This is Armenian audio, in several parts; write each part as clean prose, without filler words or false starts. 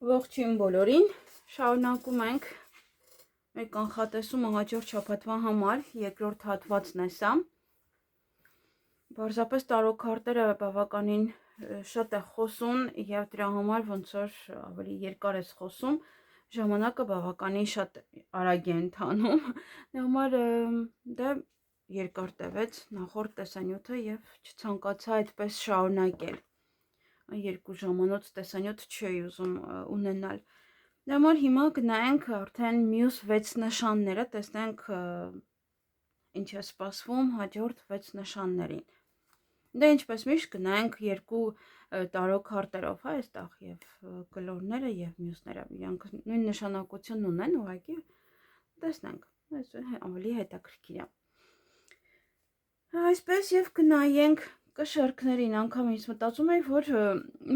Ողջույն բոլորին, շարունակում ենք մեր կանխատեսումը հաջորդ շաբաթվա համար, երկրորդ հատվածն է սա։ Պարզապես տարոքարտերը բավականին շատ է խոսում եւ դրա համար ոնց որ ավելի երկար ես խոսում, ժամանակը բավականին շատ արագ է ընթանում։ Դրա համար դա երկար տևեց նախորդ տեսանյութը եւ չցանկացա այդպես շարունակել։ Երկու ժամանոց տեսանյութ չի ուզում ունենալ։ Դրա համար հիմա գնայինք արդեն մյուս 6 նշանները, տեսնենք ինչ է սպասվում հաջորդ 6 նշաններին։ Դե ինչպես միշտ գնայինք երկու տարոքարտերով, հա, այստեղ եւ կլորները եւ մյուսները։ Իրանք նույն նշանակություն ունեն, ուղղակի տեսնենք։ Այս ավելի հետաքրքիր է։ Այսպես եւ գնայենք կշերքներին, անգամ ինձ մտածում էի, որ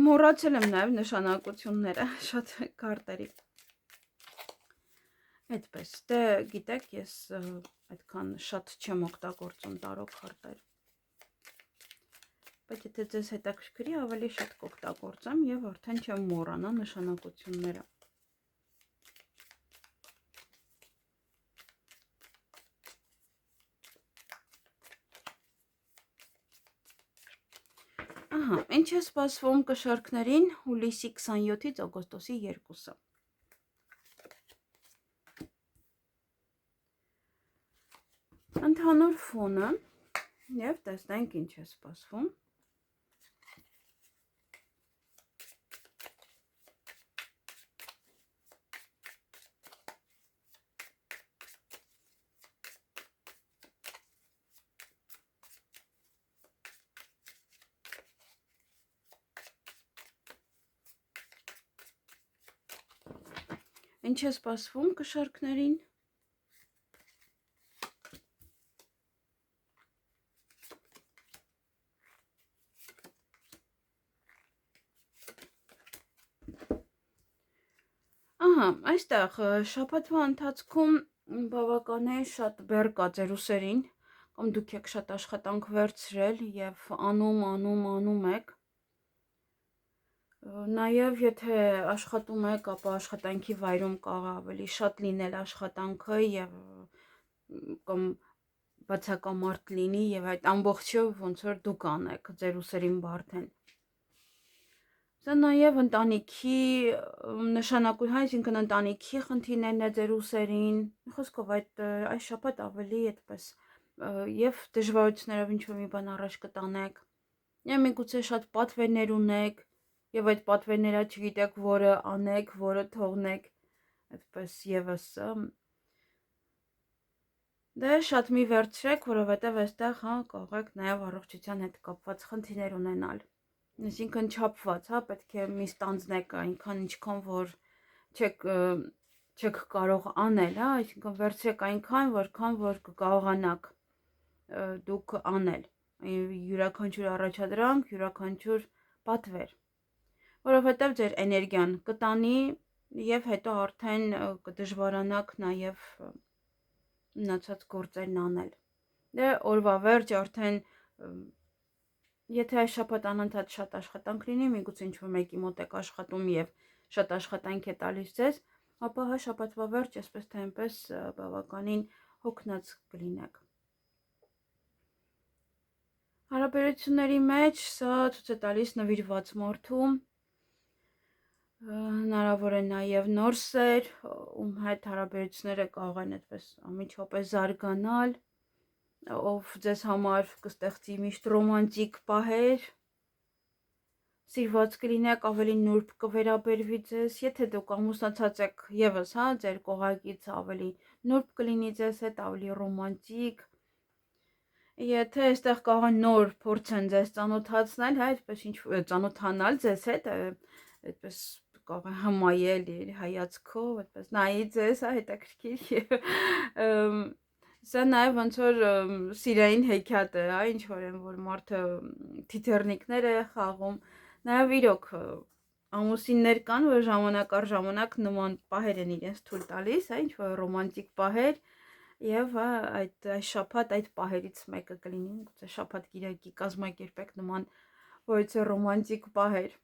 մոռացել եմ նաև նշանակությունները շատ քարտերի։ Այդպես, դե գիտեք, ես այդքան շատ չեմ օգտագործում տարոք քարտեր։ Բայց եթե ձեզ հետաքրքրի, ավելի շատ կօգտագործեմ եւ արդեն չեմ մոռանա նշանակությունները։ Ահա, ինչ է սպասվում կշարքներին հուլիսի 27-ից օգոստոսի 2-ը։ Ընդհանուր ֆոնը եւ տեսնենք ինչ է սպասվում։ Ինչ է սպասվում կշարքներին։ Ահա, այստեղ շաբաթվա ընթացքում բավականին շատ բեռ կա ձեր ուսերին, կամ դուք եք շատ աշխատանք վերցրել եւ անում եք։ Նաև եթե աշխատում եք, ապա աշխատանքի վայրում կարող ավելի շատ լինել աշխատանքը եւ կամ բացակամարտ լինի եւ այդ ամբողջը ոնց որ դուք անեք ձեր ուսերին բարդեն։ Սա նաև ընտանիքի նշանակություն, այսինքն ընտանիքի խնդիրներն է ձեր ուսերին։ Խոսքով այս շաբաթ ավելի այդպես եւ դժվարություններով ինչ-որ մի բան առաջ կտանեք։ Եվ միգուցե շատ պատվերներ ունեք եւ այդ պատվերները չգիտեք որը անեք, որը թողնեք, այդպես եւս դե շատ մի վերցրեք, որովհետեւ այստեղ հա կարող եք նաեւ առողջության հետ կապված խնդիրներ ունենալ։ Այսինքն չափված, հա, պետք է մի ստանձնեք այնքան ինչքան որ չեք կարող անել, հա, այսինքն վերցրեք այնքան, որքան որ կկարողանաք դուք անել։ Յուրաքանչյուր առաջադրանք, յուրաքանչյուր պատվեր, որովհետև ձեր էներգիան կտանի եւ հետո արդեն կդժվարանաք նաեւ մնացած գործերն անել։ Դե օրվա վերջ արդեն եթե այս շաբաթ անընդհատ շատ աշխատանք լինի, միգուցե ինչ-որ մեկի մոտ եք աշխատում եւ շատ աշխատանք է տալիս ձեզ, ապա հա շաբաթվա վերջ այսպես թե այնպես բավականին հոգնած կլինեք։ Հարաբերությունների մեջ սա ցույց է տալիս նվիրված մարդու, հնարավոր է նաև նոր սեր, ում հետ հարաբերությունները կարող են այդպես ամիջապես զարգանալ, ով ձեզ համար կստեղծի միշտ ռոմանտիկ պահեր, սիրված կլինեք, ավելի նուրբ կվերաբերվի ձեզ, եթե դուք ամուսնացած եք եւս, հա, ձեր կողակից ավելի նուրբ կլինի ձեզ հետ, ավելի ռոմանտիկ։ Եթե այստեղ կարող են նոր փորձեն ձեզ ծանոթացնել, հա, այդպես ինչ ծանոթանալ ձեզ հետ, այդպես կարող է հմայել հայացքով, այդպես նայի ձեզ, հա, հետաքրքիր։ Սա նաև ոնց որ սիրային հեքիաթ է, հա, ինչ որ են, որ մարդը թիթեռնիկներ է խաղում, նաև իրոք ամուսիններ կան, որ ժամանակ առ ժամանակ նման պահեր են իրենց թույլ տալիս, հա, ինչ որ ռոմանտիկ պահեր, եւ այդ շաբաթ այդ պահերից մեկը կլինի, գուցե շաբաթ կիրակի կազմակերպեք նման որից ռոմանտիկ պահեր։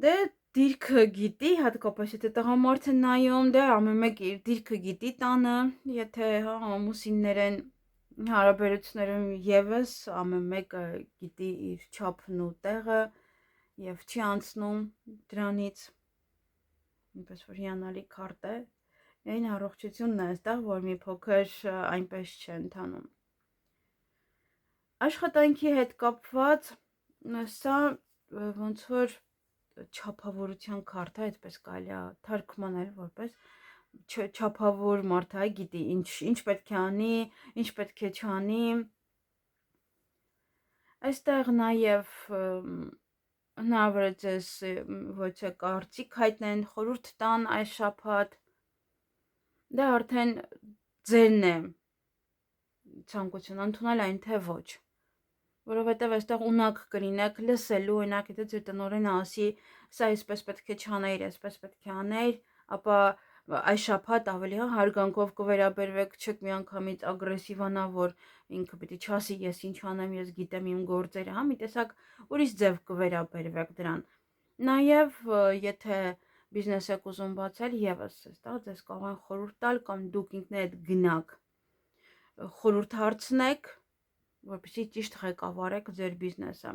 Դե դիրքը գիտի, հատկապես եթե տղամարդ է նայում, դե ամեն մեկ իր դիրքը գիտի տանը, եթե հա ամուսիններ են հարաբերություններում եւս ամեն մեկը գիտի իր չափն ու տեղը եւ չի անցնում դրանից, այնպես որ հիանալի քարտ է, այն առողջությունն է այստեղ, որ մի փոքր այնպես չէ ընթանում։ Աշխատանքի հետ կապված սա ոնց որ չափավորության քարտ է, այդպես կարելի է թարգմանել որպես չափավոր մարդ է, գիտի ինչ պետք է անի, ինչ պետք է չանի։ Այստեղ նաև հնարավոր է ձեզ ոչ է կարծիք հայտնեն, խորհուրդ տան այս շաբաթ, դա արդեն ձերն է ցանկություն ընդունել այն թե ոչ, որովհետև այստեղ ունակ կլինեք լսելու, օրինակ եթե ձեր տնօրենը ասի, սա այսպես պետք է չաներ, այսպես պետք է աներ, ապա այս շաբաթ ավելի հարգանքով կվերաբերվեք, չեք միանգամից ագրեսիվանա, որ ինքը պիտի չասի, ես ինչ անեմ, ես գիտեմ իմ գործերը, հա, մի տեսակ ուրիշ ձև կվերաբերվեք դրան։ Նաև եթե բիզնես եք ուզում բացել, եւս այստեղ ձեզ կարող են խորհուրդ տալ կամ դուք ինքներդ գնաք խորհուրդ հարցնեք, որպեսզի ճիշտ ղեկավարեք ձեր բիզնեսը։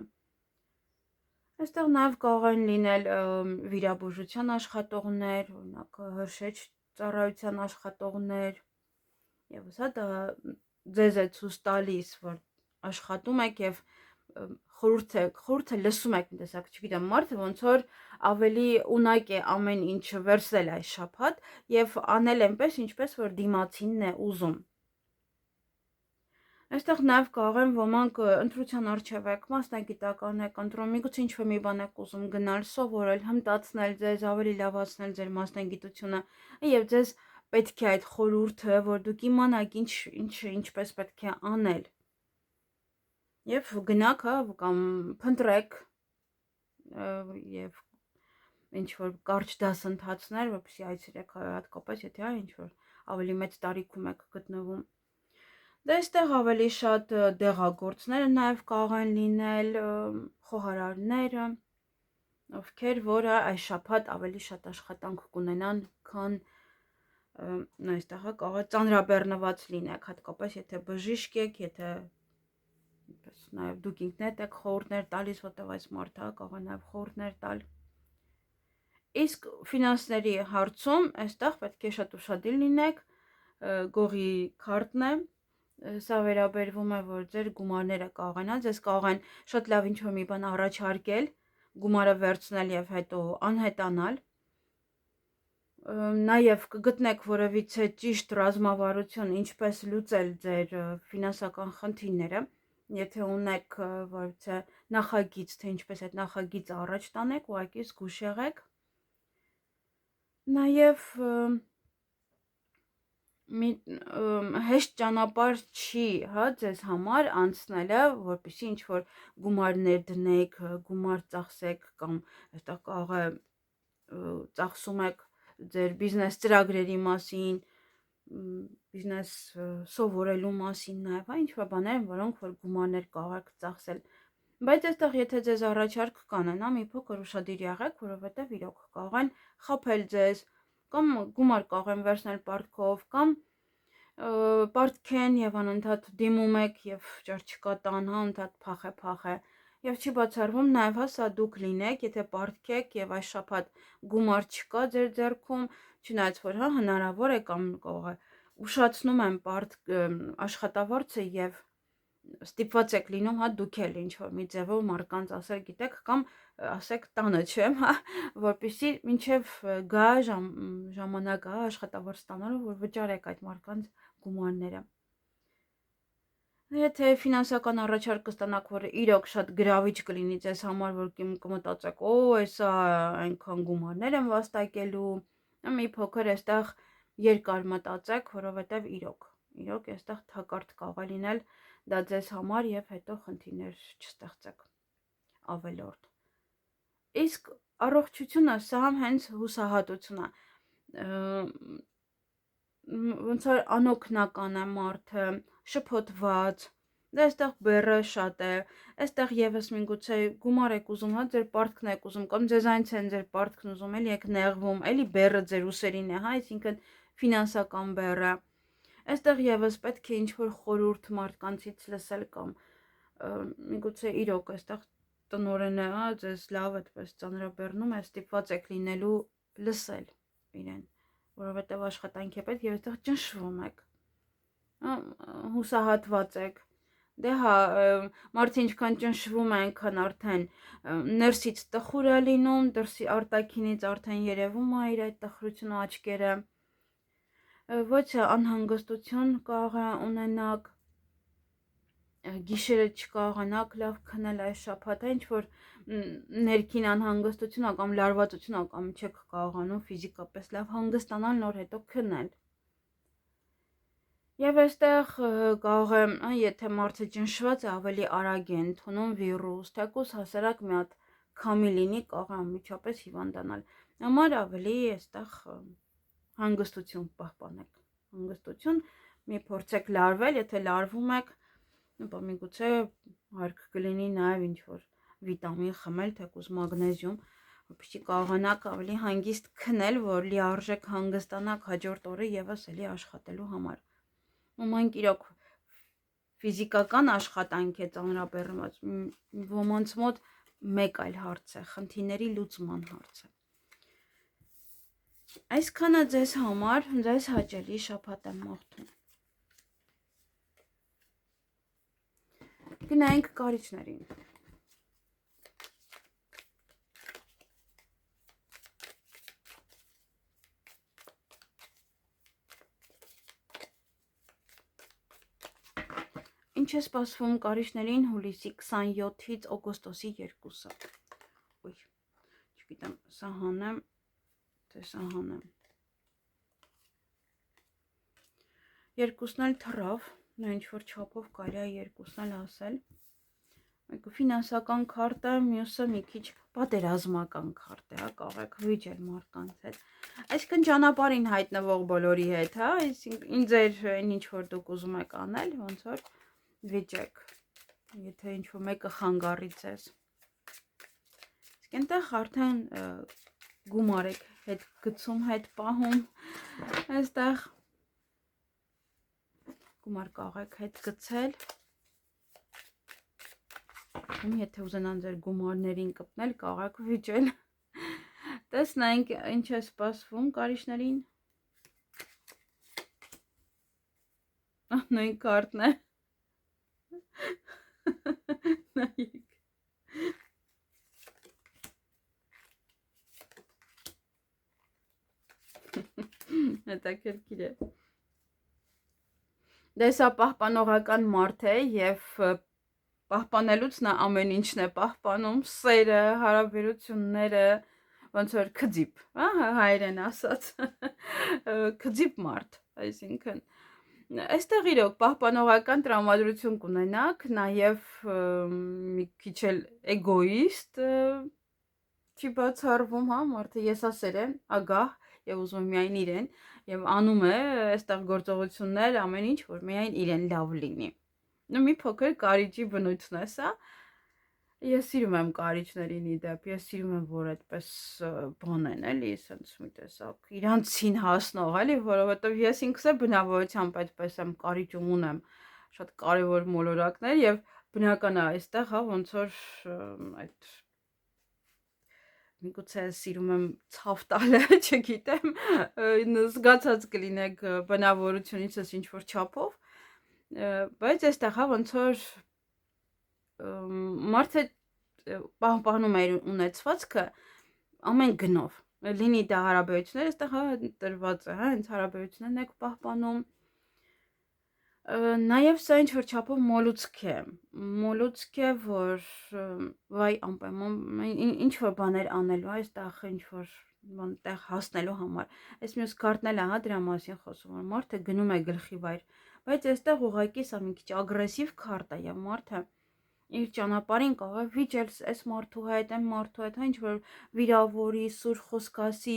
Այստեղ նաև կարող են լինել վիրաբուժության աշխատողներ, օրինակ հրշեջ ծառայության աշխատողներ, եւ հա դա ձեզ է ցույց տալիս, որ աշխատում եք եւ խորհուրդը լսում եք, մի տեսակ, չգիտեմ, մարդը ոնց որ ավելի ունակ է ամեն ինչը վերցնել այս շաբաթ եւ անել այնպես, ինչպես որ դիմացինն է ուզում։ Այստեղ նաև կարող են ոմանք ընտրության առջև եք, մասնագիտական եք ընտրում, միգուցե ինչ-որ մի բան եք ուզում գնալ, սովորել, հմտացնել ձեզ, ավելի լավացնել ձեր մասնագիտությունը, եւ ձեզ պետք է այդ խորհուրդը, որ դուք իմանաք ինչպես պետք է անել։ Եվ գնաք, հա, կամ փնտրեք եւ ինչ որ կարճ դասընթացներ, որպեսզի այցելեք հատկապես, եթե հա ինչ-որ ավելի մեծ տարիքում եք գտնվում։ Դե այստեղ ավելի շատ դեղագործները նաև կարող են լինել, խոհարարները, ովքեր որը այս շաբաթ ավելի շատ աշխատանք կունենան, քան այստեղ կարող է ծանրաբեռնված լինեք, հատկապես եթե բժիշկ եք, եթե նաև դուք ինքներդ եք խորհուրդներ տալիս, որտեղ այս մարդը կարող է նաև խորհուրդներ տալ։ Իսկ ֆինանսների հարցում այստեղ պետք է շատ ուշադիր լինեք, գողի քարտն է, սա վերաբերվում է, որ ձեր գումարները կաղենան, ձեզ կարող են շատ լավ ինչ-որ մի բան առաջարկել, գումարը վերցնել եւ հետո անհետանալ։ Նաև կգտնեք որևիցե ճիշտ ռազմավարություն, ինչպես լուծել ձեր ֆինանսական խնդիրները, եթե ունեք որևիցե նախագիծ, թե ինչպես այդ նախագիծը առաջ տանեք, ուղղակի զգուշ եղեք։ Նաև հեշտ ճանապարհ չի, հա, ձեզ համար անցնելը, որպեսզի ինչ որ գումարներ դնեք, գումար ծախսեք կամ այստեղ կարող է ծախսում եք ձեր բիզնես ծրագրերի մասին, բիզնես սովորելու մասին նաև, հա, ինչ որ բաներ, որոնք որ գումարներ կարող եք ծախսել։ Բայց այստեղ եթե ձեզ առաջարկ կանեն, հա, մի փոքր ուշադիր եղեք, որովհետև իրոք կարող են խաբել ձեզ, կամ գումար կարող են վերցնել պարտքով, կամ պարտքեն եւ անընդհատ դիմում եք եւ ճարչկա տան, հա, ընդհանուր փախե եւ չի բացառվում նաեւ հա սա դուք լինեք, եթե պարտքեք եւ այս շաբաթ գումար չկա ձեր ձեռքում, չնայած որ հա հնարավոր է կամ կարող է ուշացնում են աշխատավարձը եւ ստիպված եք լինում, հա, դուք էլ ինչ որ մի ձևով մարկանց ասել գիտեք, կամ ասեք տանը չեմ, հա, որպեսզի մինչև գա ժամանակ գա աշխատավարձ ստանալու, որ վճարեք այդ մարկանց գումարները։ Եթե ֆինանսական առաջարկ կստանաք, որը իրոք շատ գրավիչ կլինի ձեզ համար, որ կմտածեք, օ, էսա այնքան գումարներ եմ վաստակելու, մի փոքր այստեղ երկար մտածեք, որովհետև իրոք այստեղ թակարդ կարող է լինել դա ձեզ համար եւ հետո խնդիրներ չստեղծեք ավելորդ։ Իսկ առողջությունը սա հենց հուսահատություն է, ոնց որ անօգնական է մարդը, շփոթված, Դա այստեղ բեռը շատ է, այստեղ եւս միգուցե գումար եք ուզում, հա, ձեր պարտքն եք ուզում, կամ ձեզանից են ձեր պարտքն ուզում, էլի եք նեղվում, էլի բեռը ձեր ուսերին է, հա, այսինքն ֆինանսական բեռը։ Այստեղ եւս պետք է ինչ-որ խորհուրդ մարդկանցից լսել կամ միգուցե իրոք այստեղ տնորենը, հա, ձեզ լավ այդպես ծանրաբեռնում է, ստիպված եք լինելու լսել իրեն, որովհետեւ աշխատանքի է պետք եւ այստեղ ճնշվում եք, հուսահատված եք։ Դե հա, մարդը ինչքան ճնշվում է, այնքան արդեն ներսից տխուր է լինում, դրսի արտաքինից արդեն երևում է իր այդ տխրությունը աչքերը։ Ոչ անհանգստություն կարող է ունենաք, գիշերը չկարողանաք լավ քնել այս շաբաթը, ինչ որ ներքին անհանգստություն կամ լարվածություն կամ չեք կարողանում ֆիզիկապես լավ հանգստանալ, նոր հետո քնել։ Եվ այստեղ կարող է, եթե մարդը ճնշված է, ավելի արագ է ընդունում վիրուս, թեկուզ հասարակ մի հատ քամի լինի, կարող է անմիջապես հիվանդանալ։ Համար ավելի այստեղ հանգստություն պահպանեք։ Հանգստություն, մի փորձեք լարվել, եթե լարվում եք, միգուցե հարկ կլինի նաև ինչ-որ վիտամին խմել, թեկուզ մագնեզիում, որպեսզի կարողանաք ավելի հանգիստ քնել, որ լիարժեք հանգստանաք հաջորդ օրը եւս էլի աշխատելու համար։ Ոմանք իրոք ֆիզիկական աշխատանք է ծանրաբեռնված, ոմանց մոտ մեկ այլ հարց է, խնդիրների լուծման հարց է։ Այսքանը ձեզ համար, ձեզ հաճելի շաբաթ եմ մաղթում։ Գնայինք կարիճներին։ Ինչ է սպասվում կարիճներին հուլիսի 27-ից օգոստոսի 2-ը։ Ոյ, չգիտեմ, սա հանեմ, թե սա հանեմ։ Երկուսն էլ թռավ, նա ինչ-որ չափով կարելի է երկուսն էլ ասել։ Մեկը ֆինանսական քարտ է, մյուսը մի քիչ պատերազմական քարտ է, հա, կարող եք վիճել մարդկանց հետ։ Այսինքն ճանապարհին հայտնվող բոլորի հետ, հա, այսինքն ձեր այն ինչ որ դուք ուզում եք անել, ոնց որ վիճեք, եթե ինչ-որ մեկը խանգարի ձեզ։ Իսկ այնտեղ արդեն գումար եք հետ գցում, հետ պահում, այստեղ գումար կարող եք հետ գցել, եթե ուզենան ձեր գումարներին կպնել, կարող եք վիճել։ Տեսնենք ինչ է սպասվում կարիճներին։ Նույն քարտն է։ Նայեք։ Հետաքրքիր է։ Դե սա պահպանողական մարդ է եւ պահպանելուց նա ամեն ինչն է պահպանում, սերը, հարաբերությունները, ոնց որ քձիպ, հա, հայերեն ասած։ Քձիպ մարդ, այսինքն այստեղ իրոք պահպանողական տրամադրություն կունենաք, նաև մի քիչ էլ էգոիստ չի բացառվում, հա, մարդը եսասեր է, ագահ եւ ուզում միայն իրեն եւ անում է այստեղ գործողություններ, ամեն ինչ, որ միայն իրեն լավ լինի։ Մի փոքր կարիճի բնույթն է սա։ Ես սիրում եմ կարիճներին իդեպ, ես սիրում եմ, որ այդպես բան են, էլի, սենց մի տեսակ իրանցին հասնող, էլի, որովհետև ես ինքս էլ բնավորությամբ այդպես եմ, կարիճում ունեմ շատ կարևոր մոլորակներ եւ բնական է այստեղ, հա, ոնց որ այդ միգուցե սիրում եմ ցավ տալը, չգիտեմ, զգացած կլինեք բնավորությունիցս ինչ որ չափով, բայց այստեղ, հա, ոնց որ մարդը պահպանում է ունեցվածքը ամեն գնով, լինի դա հարաբերություններ, այստեղ հա տրված է, հա, հենց հարաբերություններն եք պահպանում։ Նաև սա ինչ որ չափով մոլուցք է, որ վայ անպայման ինչ որ բաներ անելու, այստեղ ինչ որ բան տեղ հասնելու համար։ Այս մյուս քարտն էլ է, հա, դրա մասին խոսում, որ մարդը գնում է գլխի վայր, բայց այստեղ ուղղակի սա մի քիչ ագրեսիվ քարտ է եւ մարդը իր ճանապարհին կարող է վիճել այս մարդու հետ, այն մարդու հետ, ինչ որ վիրավորի, սուր խոսք ասի,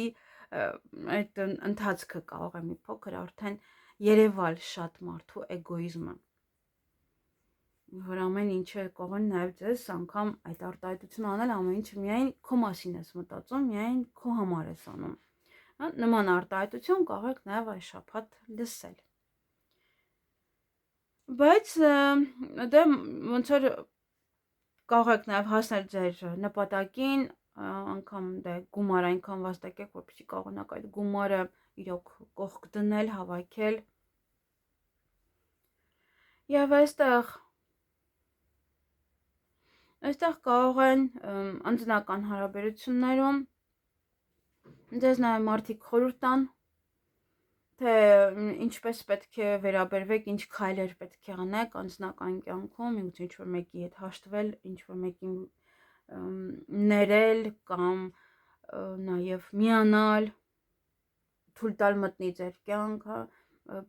այդ ընթացքը կարող է մի փոքր արդեն երևալ շատ մարդու էգոիզմը։ որ ամեն ինչը կողեն նաև ձեզ անգամ այդ արտահայտությունը անել, ամեն ինչը միայն քո մասին ես մտածում, միայն քո համար ես անում։ Նման արտահայտություն կարող եք նաև այս շաբաթ լսել։ Բայց դե ոնց որ կարող եք նաև հասնել ձեր նպատակին, անգամ դե գումար այնքան վաստակեք, որպեսզի կարողանաք այդ գումարը իրոք կողք դնել, հավաքել։ Եվ այստեղ կարող են անձնական հարաբերություններում ձեզ նաև մարդիկ խորհուրդ տան, թե ինչպես պետք է վերաբերվեք, ինչ քայլեր պետք է անեք անձնական կյանքում, ինչ-որ մեկի հետ հաշտվել, ինչ-որ մեկին ներել կամ նաև միանալ, թույլ տալ մտնի ձեր կյանք,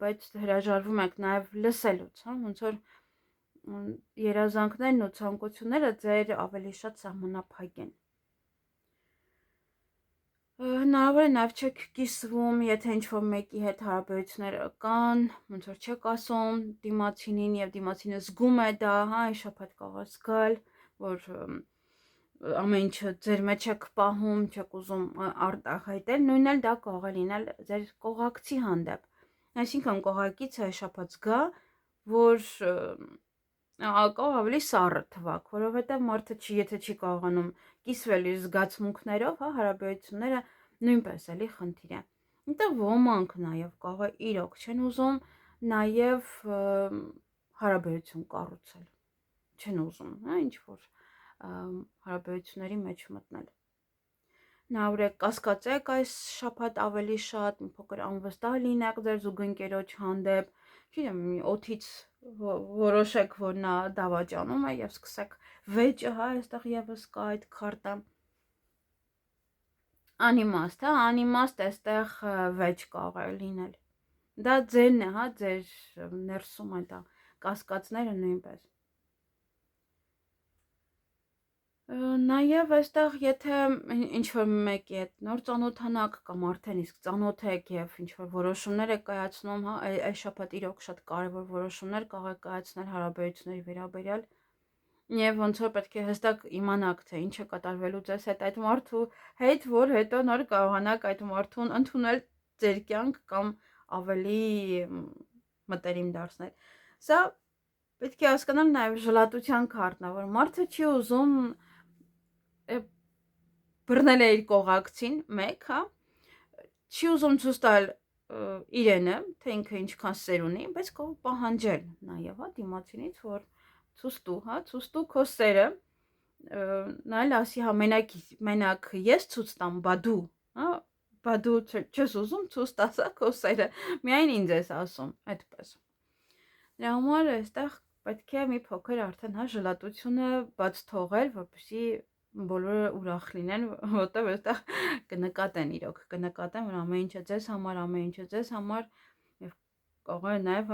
բայց հրաժարվում եք նաև լսելուց, ոնց որ երազանքներն ու ցանկությունները ձեր ավելի շատ սահմանափակ են։ Հնարավոր է նաև չեք կիսվում, եթե ինչ-որ մեկի հետ հարաբերություններ կան, ոնց որ չեք ասում դիմացինին եւ դիմացինը զգում է դա, այս շաբաթ կարող է զգալ, որ ամեն ինչը ձեր մեջ եք պահում, չեք ուզում արտահայտել, նույնն էլ դա կարող է լինել ձեր կողակցի հանդեպ։ Այսինքն կողակիցը այս շաբաթ զգա, որ կարող ավելի սառը թվակ, որովհետև մարդը եթե չի կարողանում կիսվել իր զգացմունքներով, հարաբերությունները նույնպես էլի խնդիր է։ Այնտեղ ոմանք նաև կարող է իրոք չեն ուզում նաև հարաբերություն կառուցել։ Չեն ուզում, ինչ որ հարաբերությունների մեջ մտնել։ Հնարավոր է կասկածեք այս շաբաթ ավելի շատ, մի փոքր անվստահ լինեք ձեր զուգընկերոջ հանդեպ, չգիտեմ, օդից որոշեք, որ նա դավաճանում է եւ սկսեք վեճը, այստեղ եւս կա այդ քարտը։ Անիմաստ, անիմաստ այստեղ վեճ կարող է լինել։ Դա ձերն է, ձեր ներսում է դա, կասկածները նույնպես։ Նաև այստեղ եթե ինչ-որ մեկի հետ նոր ծանոթանաք կամ արդեն իսկ ծանոթ եք եւ ինչ-որ որոշումներ եք կայացնում, այս շաբաթ իրոք շատ կարևոր որոշումներ կարող եք կայացնել հարաբերությունների վերաբերյալ եւ ոնց որ պետք է հստակ իմանաք, թե ինչ է կատարվելու ձեզ հետ այդ մարդու հետ, որ հետո նոր կարողանաք այդ մարդուն ընդունել ձեր կյանք կամ ավելի մտերիմ դարձնել։ Սա պետք է հասկանալ նաև ժլատության քարտն է, որ մարդը չի ուզում բռնել է իր կողակցին մեկ, չի ուզում ցույց տալ իրենը, թե ինքը ինչքան սեր ունի, բայց կարող պահանջել նաև, դիմացինից, որ ցույց տու քո սերը, նա էլ ասի, մենակ ես ցույց տամ, բա դու չես ուզում ցույց տաս քո սերը, միայն ինձ ես ասում, այդպես։ Դրա համար այստեղ պետք է մի փոքր արդեն ժլատությունը բաց թողել, որպեսզի բոլորը ուրախ լինեն, որտեղ այստեղ կնկատեն իրոք, կնկատեն, որ ամեն ինչը ձեզ համար եւ կարող է նաեւ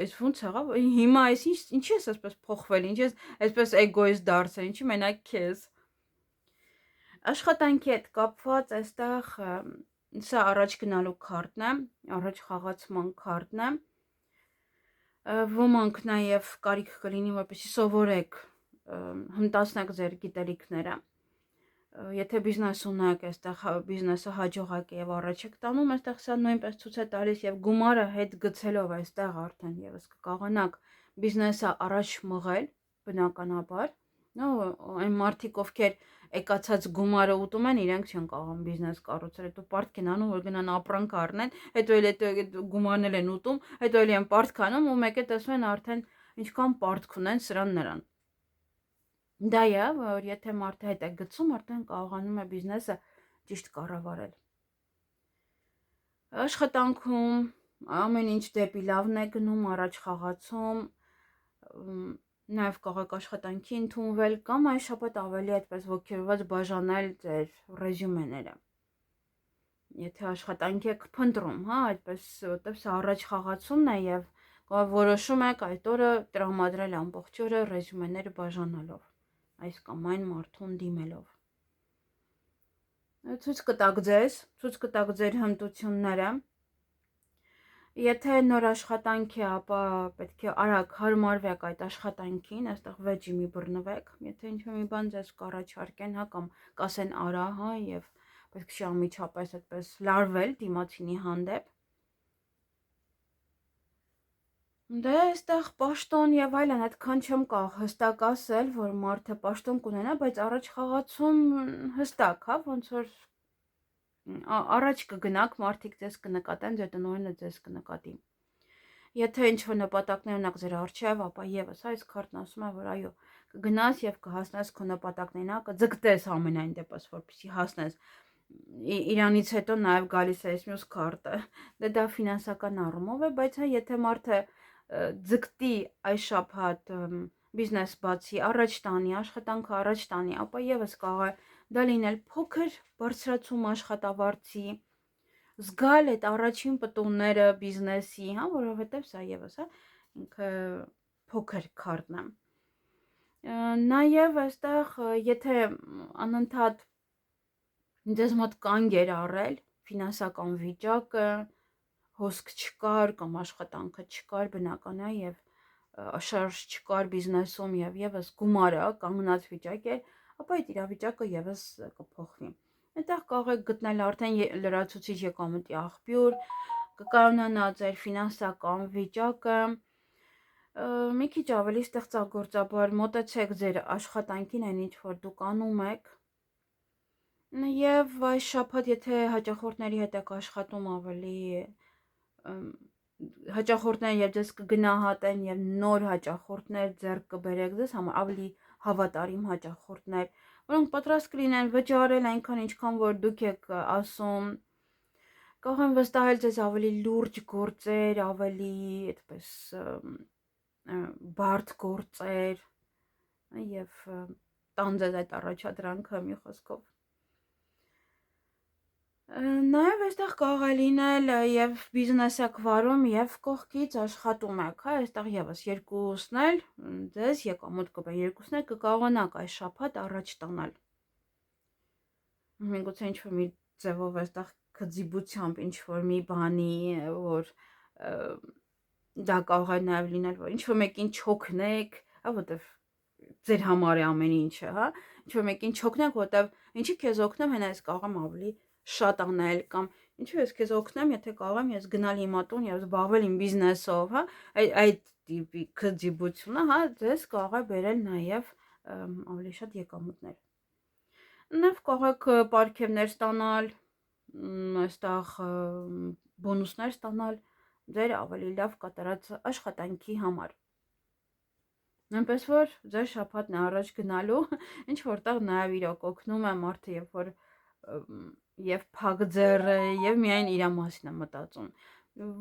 այս ոնց եղավ, հիմա այս ինչի ես այսպես փոխվել, ինչի ես այսպես էգոիստ դարձել, ինչի մենակ քեզ։ Աշխատանքի հետ կապված այստեղ սա առաջ գնալու քարտն է, առաջ խաղացման քարտն է։ Ոմանք նաեւ կարիք կլինի, որպեսզի սովորեք հմտացնեք ձեր գիտելիքները։ Եթե բիզնես ունեք, այստեղ բիզնեսը հաջողակ է եւ առաջ եք տանում, այստեղ սա նույնպես ցույց է տալիս եւ գումարը հետ գցելով այստեղ արդեն եւս կկարողանաք բիզնեսը առաջ մղել, բնականաբար։ Այն մարդիկ, ովքեր եկացած գումարը ուտում են, իրենք չեն կարողանում բիզնես կառուցել, հետո պարտք են անում, որ գնան ապրանք առնեն, հետո էլ գումարն են ուտում, հետո էլ են պարտք անում ու մեկ է տեսնում են արդեն ինչքան պարտք ունեն սրան նրան։ Դա է, որ եթե մարդը հետ է գցում, արդեն կարողանում է բիզնեսը ճիշտ կառավարել։ Աշխատանքում ամեն ինչ դեպի լավն է գնում, առաջ խաղացում, նաև կարող եք աշխատանքի ընդունվել կամ այս շաբաթ ավելի այդպես ոգևորված բաժանել ձեր ռեզյումեները։ Եթե աշխատանքի եք փնտրում, այդպես, որտեղ սա առաջ խաղացումն է եւ որոշում եք այդ օրը տրամադրել ամբողջ օրը ռեզյումեները բաժանալով, այս կամ այն մարդուն դիմելով։ Ցույց կտակ ձեր հմտությունները Եթե նոր աշխատանք է, ապա պետք է արագ հարմարվեք այդ աշխատանքին, այստեղ վեճի մի բռնվեք, եթե ինչ-որ մի բան ձեզ կառաջարկեն, հա, կամ կասեն արա, հա, եւ պետք չի անմիջապես այդպես լարվել դիմացինի հանդեպ։ Դե այստեղ պաշտոն եւ այլն այդքան չեմ կարող հստակ ասել, որ մարդը պաշտոն կունենա, բայց առաջ խաղացում հստակ, հա, ոնց որ առաջ կգնաք, մարդիկ ձեզ կնկատեն, ձեր տնօրենը ձեզ կնկատի։ Եթե ինչ-որ նպատակներ ունեք ձեր առջև, ապա եւս այս քարտն ասում է, որ այո, կգնաս եւ կհասնես քո նպատակներին, հա, կձգտես ամենայն դեպս, որպեսզի հասնես։ Իրանից հետո նաեւ գալիս է այս մյուս քարտը։ Դե դա ֆինանսական առումով է, բայց հա, եթե մարդը ձգտի այս շաբաթ բիզնես բացի, առաջ տանի, աշխատանքը առաջ տանի, ապա եւս կարող է դա լինել փոքր բարձրացում աշխատավարձի, զգալ այդ առաջին պտուղները բիզնեսի, հա, որովհետև սա եւս, հա, ինքը փոքր քարտն է։ Նաեւ այստեղ, եթե անընդհատ ձեզ մոտ կանգ էր առել ֆինանսական վիճակը, հոսք չկար կամ աշխատանքը չկար, բնական է, եւ շարժ չկար բիզնեսում եւ եւս գումարը կանգնած վիճակ է, ապա այդ իրավիճակը եւս կփոխվի։ Այդտեղ կարող եք գտնել արդեն լրացուցիչ եկամտի աղբյուր, կկայանա ձեր ֆինանսական վիճակը, մի քիչ ավելի ստեղծագործաբար մոտեցեք ձեր աշխատանքին, այն ինչ որ դուք անում եք։ Եվ այս շաբաթ եթե հաճախորդների հետ եք աշխատում, ավելի հաճախորդները եւ ձեզ կգնահատեն եւ նոր հաճախորդներ ձեռք կբերեք ձեզ համար, ավելի հավատարիմ հաճախորդներ, որոնք պատրաստ կլինեն վճարել այնքան ինչքան որ դուք եք ասում, կարող են վստահել ձեզ ավելի լուրջ գործեր, ավելի այդպես բարդ գործեր եւ տան ձեզ այդ առաջադրանքը մի խոսքով։ Նաև այստեղ կարող է լինել եւ բիզնես եք վարում եւ կողքից աշխատում եք, հա, այստեղ եւս երկուսն էլ ձեզ եկամուտ կբեր, երկուսն էլ կկարողանաք այս շաբաթ առաջ տանալ։ Միգուցե ինչ-որ մի ձևով այստեղ քծիբությամբ ինչ-որ մի բանի, որ դա կարող է նաև լինել, որ ինչ-որ մեկին չօգնեք, հա, որտեվ ձեր համար է ամեն ինչը, հա, ինչ-որ մեկին չօգնեք, որտեվ ինչի քեզ օգնեմ, հենա ես կարող եմ ավելի շատ անել կամ ինչու ես քեզ օգնեմ, եթե կարող եմ ես գնալ հիմա տուն եւ զբաղվել իմ բիզնեսով, հա, այդ տիպի քծիբությունը, հա, ձեզ կարող է բերել նաեւ ավելի շատ եկամուտներ։ Նաեւ կարող եք պարգևներ ստանալ, այստեղ բոնուսներ ստանալ ձեր ավելի լավ կատարած աշխատանքի համար։ Այնպես որ ձեր շաբաթն առաջ գնալու ինչ որտեղ նաեւ իրոք օգնում է մարդը, երբ որ եւ փակ ձեռ է եւ միայն իր մասին է մտածում։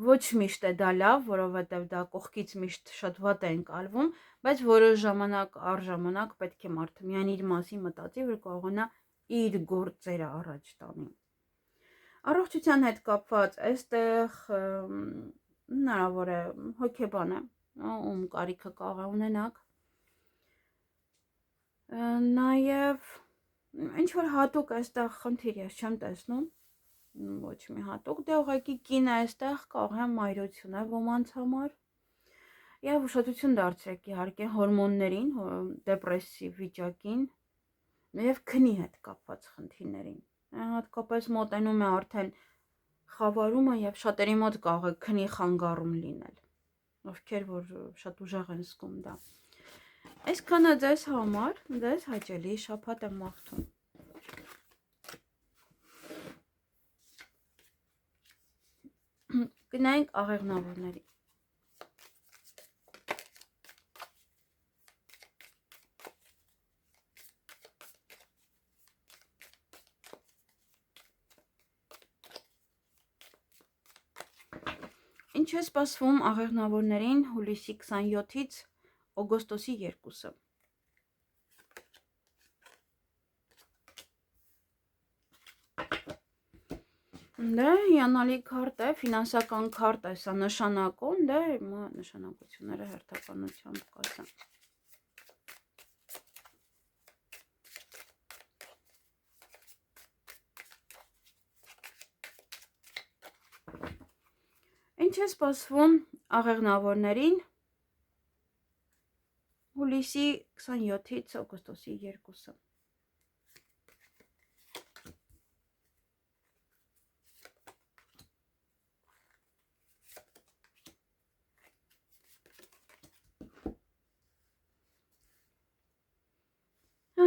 Ոչ միշտ է դա լավ, որովհետեւ դա կողքից միշտ շատ վատ է ընկալվում, բայց որոշ ժամանակ առ ժամանակ պետք է մարդը միայն իր մասին մտածի, որ կարողանա իր գործերը առաջ տանի։ Առողջության հետ կապված այստեղ հնարավոր է հոգեբան է, ում կարիքը կարող է ունենաք։ Նաեւ ինչ որ հատուկ այստեղ խնդիր ես չեմ տեսնում, ոչ մի հատուկ, դե ուղղակի կինը այստեղ կարող է մայրություն է ոմանց համար եւ ուշադրություն դարձրեք իհարկե հորմոններին, դեպրեսիվ վիճակին եւ քնի հետ կապված խնդիրներին։ Հատկապես մոտենում է արդեն խավարումը եւ շատերի մոտ կարող է քնի խանգարում լինել, ովքեր որ շատ ուժեղ են զգում դա։ Այսքանը ձեզ համար, ձեզ հաճելի շաբաթ եմ մաղթում։ Գնանք աղեղնավորների։ Ինչ է սպասվում աղեղնավորներին հուլիսի 27-ից օգոստոսի 2-ը։ Դե հիանալի քարտ է, ֆինանսական քարտ է, սա նշանակում, դե հիմա նշանակությունները հերթականությամբ կասեմ։ Ինչ է սպասվում աղեղնավորներին հուլիսի 27-ից օգոստոսի 2-ը։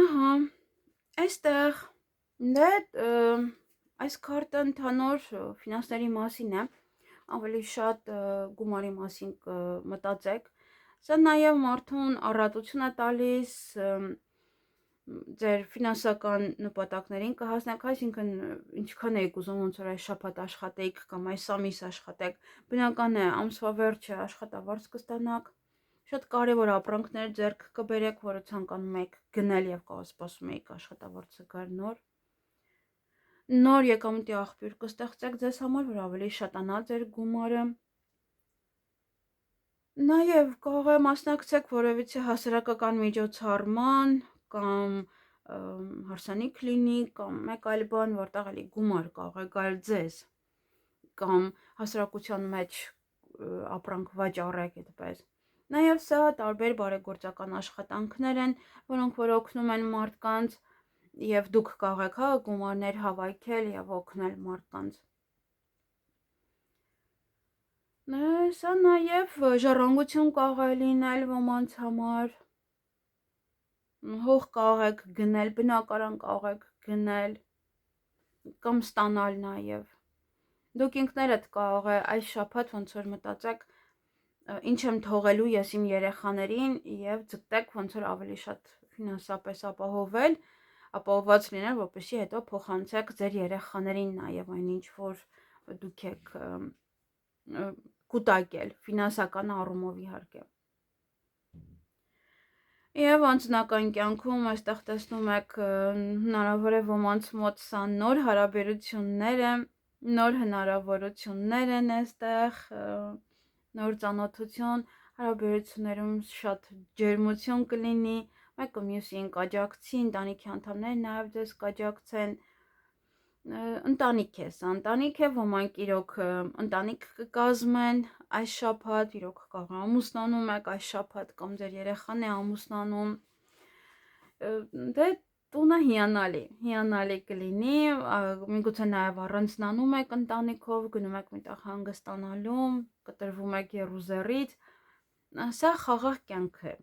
Ահա, այստեղ դե այս քարտը ընդհանուր ֆինանսների մասին է, ավելի շատ գումարի մասին մտածեք։ Սա նաև մարդուն առատություն է տալիս ձեր ֆինանսական նպատակներին կհասնեք, այսինքն ինչքան եք ուզում ոնց որ այս շաբաթ աշխատեիք կամ այս ամիս աշխատեք, բնական է ամսվա վերջը աշխատավարձ կստանաք, շատ կարևոր ապրանքներ ձեռք կբերեք, որը ցանկանում եք գնել եւ սպասում եք աշխատավարձը գար նոր եկամուտի աղբյուր կստեղծեք ձեզ համար, որ ավելի շատանա ձեր գումարը։ Նաև կարող է մասնակցեք որևիցե հասարակական միջոցառման կամ հարսանիք լինի կամ մեկ այլ բան, որտեղ էլի գումար կարող է գալ ձեզ կամ հասարակության մեջ ապրանք վաճառեք այդպես։ Նաև սա տարբեր բարեգործական աշխատանքներ են, որոնք որ օգնում են մարդկանց եւ դուք կարող եք գումարներ հավաքել եւ օգնել մարդկանց։ Սա նաև ժառանգություն կարող է լինել ոմանց համար, հող կարող եք գնել, բնակարան կարող եք գնել կամ ստանալ նաև։ Դուք ինքներդ կարող է այս շաբաթ ոնց որ մտածեք ինչ եմ թողելու ես իմ երեխաներին եւ ձգտեք ոնց որ ավելի շատ ֆինանսապես ապահովված լինել, որպեսզի հետո փոխանցեք ձեր երեխաներին նաև այնինչ որ դուք եք կուտակել ֆինանսական առումով իհարկե։ Եվ անձնական կյանքում այստեղ տեսնում եք հնարավոր է ոմանց մոտ սա նոր հարաբերություններ են, նոր հնարավորություններ են այստեղ, նոր ծանոթություն, հարաբերություններում շատ ջերմություն կլինի, մեկը մյուսին կաջակցի, ընտանիքի անդամները նաև ձեզ կաջակցեն, ընտանիք է սա, ընտանիք է, ոմանք իրոք ընտանիք կկազմեն այս շաբաթ, իրոք կարող ամուսնանում եք այս շաբաթ կամ ձեր երեխան է ամուսնանում, դե տունը հիանալի կլինի, միգուցե նաև առանձնանում եք ընտանիքով, գնում եք միտեղ հանգստանալու, կտրվում եք եռուզեռից, սա խաղաղ կյանք է,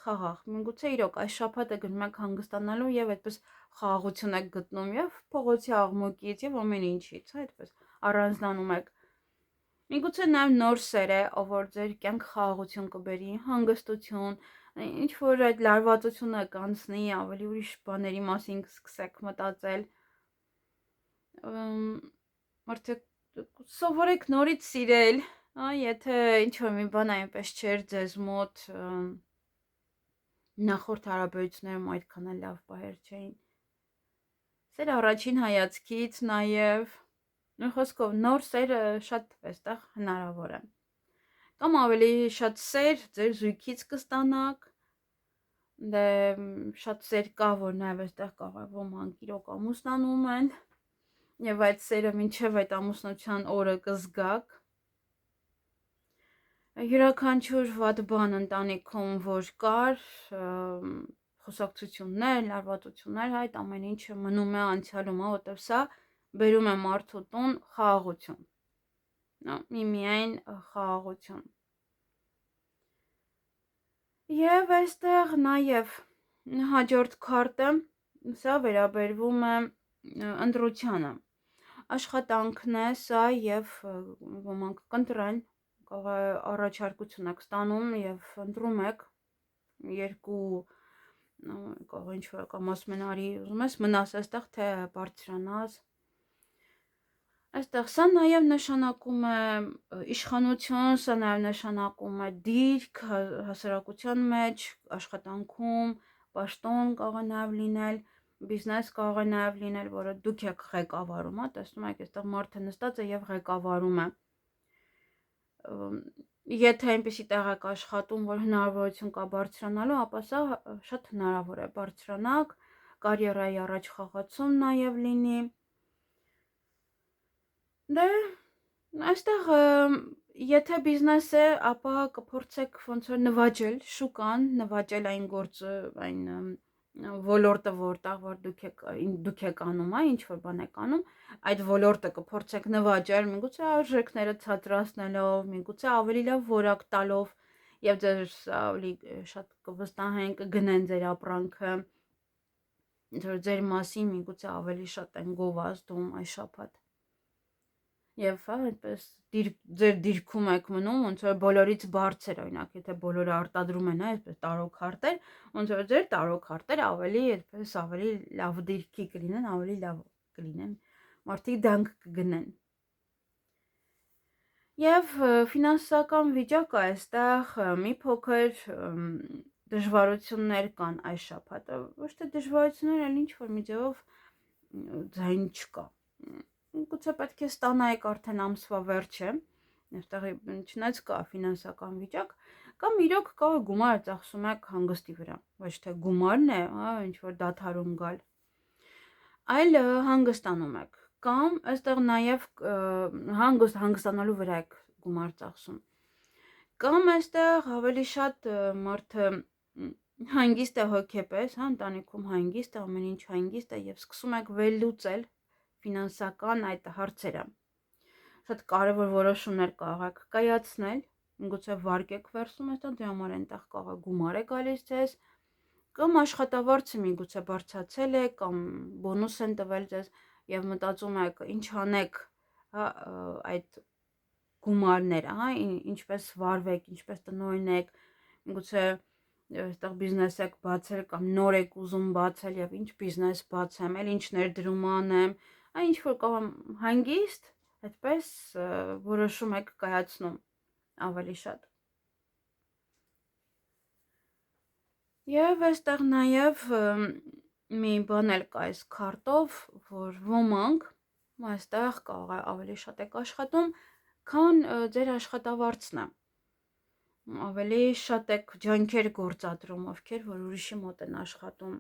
խաղաղ, միգուցե իրոք այս շաբաթը գնում եք հանգստանալու եւ այդպես խաղաղություն եք գտնում եւ փողոցի աղմուկից եւ ամեն ինչից, այդպես առանձնանում եք։ Միգուցե նաև նոր սեր է, ով որ ձեր կյանք խաղաղություն կբերի, հանգստություն, ինչ որ այդ լարվածությունը կանցնի, ավելի ուրիշ բաների մասին կսկսեք մտածել։ Մարդիկ սովորեք նորից սիրել, եթե ինչ որ մի բան այնպես չէր ձեզ մոտ նախորդ հարաբերություններում այդքան էլ լավ բաներ չէին։ Սեր առաջին հայացքից նաև խոսքով նոր սերը շատ այստեղ հնարավոր է։ Կամ ավելի շատ սեր ձեր զույգից կստանաք, դե շատ սեր կա, որ նաև այստեղ կարող է ոմանք իրոք ամուսնանում են եւ այդ սերը մինչեւ այդ ամուսնության օրը կզգաք։ Յուրաքանչյուր վատ բան ընտանիքում որ կար, խոսակցություններ, լարվածություններ, այդ ամեն ինչը մնում է անցյալում, որտեղ սա բերում է մարդու տուն խաղաղություն։ Միմիայն խաղաղություն։ Եվ այստեղ նաև հաջորդ քարտը, սա վերաբերվում է ընտրությանը։ Աշխատանքն է սա եւ ոմանք կընտրեն, կարող է առաջարկություն եք ստանում եւ ընտրում եք երկու կարող ինչ որ կամ ասում են արի ուզում ես մնաս այստեղ թե բարձրանաս։ Այստեղ սա նաև նշանակում է իշխանություն, սա նաև նշանակում է դիրք հասարակության մեջ, աշխատանքում, պաշտոն կարող է նաև լինել, բիզնես կարող է նաև լինել, որը դուք եք ղեկավարում, տեսնում եք, այստեղ մարդը նստած է եւ ղեկավարում է։ Եթե այնպեսի տեղ եք աշխատում, որ հնարավորություն կա բարձրանալու, ապա սա շատ հնարավոր է բարձրանաք, կարիերայի առաջ խաղացում նաև լինի։ Դե այստեղ Եթե բիզնես է, ապա կփորձեք ոնց որ նվաճել շուկան, նվաճել այն գործը, այն ոլորտը, որ դուք եք անում, ինչ որ բան եք անում, այդ ոլորտը կփորձեք նվաճել, միգուցե արժեքները ցածրացնելով, միգուցե ավելի լավ որակ տալով, եւ ձեր ավելի շատ կվստահեն, կգնեն ձեր ապրանքը, ձեր մասին միգուցե ավելի շատ են գովազդում այս շաբաթ։ Եվ այդպես ձեր դիրքում եք մնում, ոնց որ բոլորից բարձր, օրինակ, եթե բոլորը արտադրում են, այսպես տարոքարտեր, ոնց որ ձեր տարոքարտերը ավելի լավ դիրքի կլինեն, ավելի լավ կլինեն, մարդիկ դանք կգնեն։ Եվ ֆինանսական վիճակը այստեղ մի փոքր դժվարություններ կան այս շաբաթը, ոչ թե դժվարություններ, այլ ինչ որ մի ձևով ձայն չկա։ Գուցե պետք է ստանայեք արդեն ամսվա վերջը, այստեղ չնայած կա ֆինանսական վիճակ, կամ իրոք կա գումար ծախսում եք հանգստի վրա, ոչ թե գումարն է, ինչ որ դադարում գալ, այլ հանգստանում եք, կամ այստեղ նաև հանգստանալու վրա եք գումար ծախսում, կամ այստեղ ավելի շատ մարդը հանգիստ է հոգեպես, ընտանիքում հանգիստ է, ամեն ինչ հանգիստ է եւ սկսում եք վերլուծել ֆինանսական այդ հարցերը։ Շատ կարևոր որոշումներ կարող եք կայացնել, միգուցե վարկեք վերցնում այստեղ դրա համար այնտեղ կարող գումար է գալիս ձեզ, կամ աշխատավարձը միգուցե բարձրացել է, կամ բոնուս են տվել ձեզ եւ մտածում եք ինչ անեք, այդ գումարները, ինչպես վարվեք, ինչպես տնօրինեք, միգուցե այստեղ բիզնես եք բացել կամ նոր եք ուզում բացել եւ ինչ բիզնես բացեմ, այլ ինչ ներդրում անեմ, ինչ որ կամ հանգիստ, այդպես որոշում եք կայացնում ավելի շատ։ Եվ այստեղ նաև մի բան էլ կա այս քարտով, որ ոմանք այստեղ կարող է ավելի շատ եք աշխատում, քան ձեր աշխատավարձն է։ Ավելի շատ եք ջանքեր գործադրում, ովքեր որ ուրիշի մոտ են աշխատում։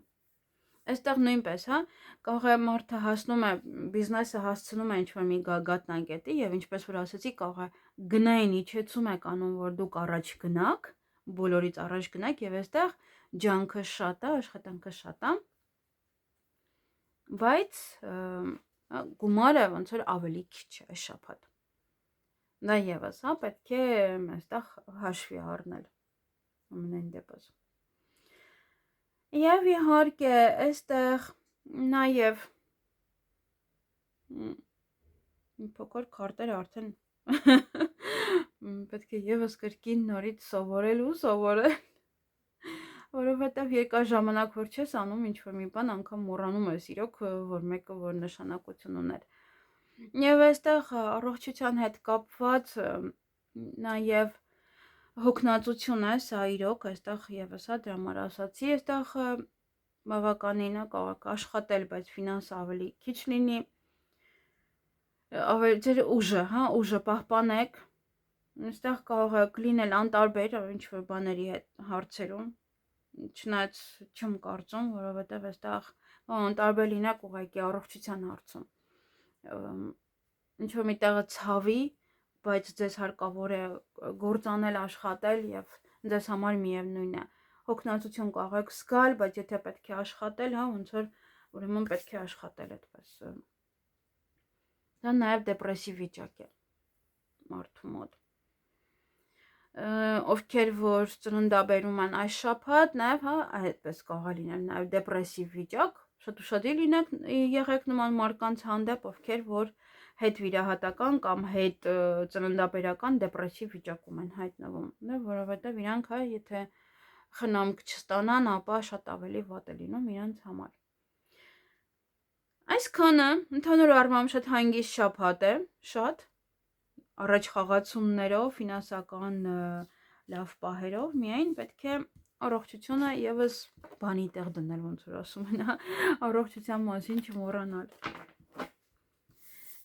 Այստեղ նույնպես, կարող է մարդը հասնում է, բիզնեսը հասցնում է ինչ-որ մի գագաթնակետի եւ ինչպես որ ասացի, կարող է գնային իջեցում եք անում, որ դուք առաջ գնաք, բոլորից առաջ գնաք եւ այստեղ ջանքը շատ է, աշխատանքը շատ է, բայց գումարը ոնց որ ավելի քիչ է այս շաբաթ։ Դա եւս, պետք է այստեղ հաշվի առնել ամենայն դեպս։ Եվ իհարկե այստեղ նաև մի փոքր քարտերը արդեն պետք է եւս կրկին նորից սովորել, որովհետև երկար ժամանակ որ չես անում ինչ-որ մի բան, անգամ մոռանում ես իրոք, որ մեկը որ նշանակություն ուներ։ Եվ այստեղ առողջության հետ կապված նաև հոգնածություն է, սա իրոք, այստեղ եւս դրա համար ասացի, այստեղ բավականին կարող եք աշխատել, բայց ֆինանսը ավելի քիչ լինի, ավելի ձեր ուժը պահպանեք, այստեղ կարող է լինել անտարբեր ինչ-որ բաների հետ հարցերում, չնայած չեմ կարծում, որովհետև այստեղ անտարբեր լինեք ուղղակի առողջության հարցում, ինչ-որ մի տեղը ցավի, բայց ձեզ հարկավոր է գործանել, աշխատել եւ ձեզ համար միևնույն է։ Հոգնածություն կարող եք զգալ, բայց եթե պետք է աշխատել, ոնց որ ուրեմն պետք է աշխատել այդպես։ Դա նաեւ դեպրեսիվ վիճակ է մարդու մոտ։ Ովքեր որ ծննդաբերում են այս շաբաթ, նաեւ այդպես կարող է լինել նաեւ դեպրեսիվ վիճակ, շատ ուշադիր եղեք նման մարդկանց հանդեպ, ովքեր որ հետ վիրահատական կամ հետ ծննդաբերական դեպրեսիվ վիճակում են հայտնվում, որովհետև իրանք եթե խնամք չստանան, ապա շատ ավելի վատ է լինում իրանց համար։ Այսքանը ընդհանուր առմամբ շատ հանգիստ շաբաթ է, շատ առաջ խաղացումներով, ֆինանսական լավ պահերով, միայն պետք է առողջությունը եւս բանի տեղ դնել, ոնց որ ասում են, առողջության մասին չմոռանալ։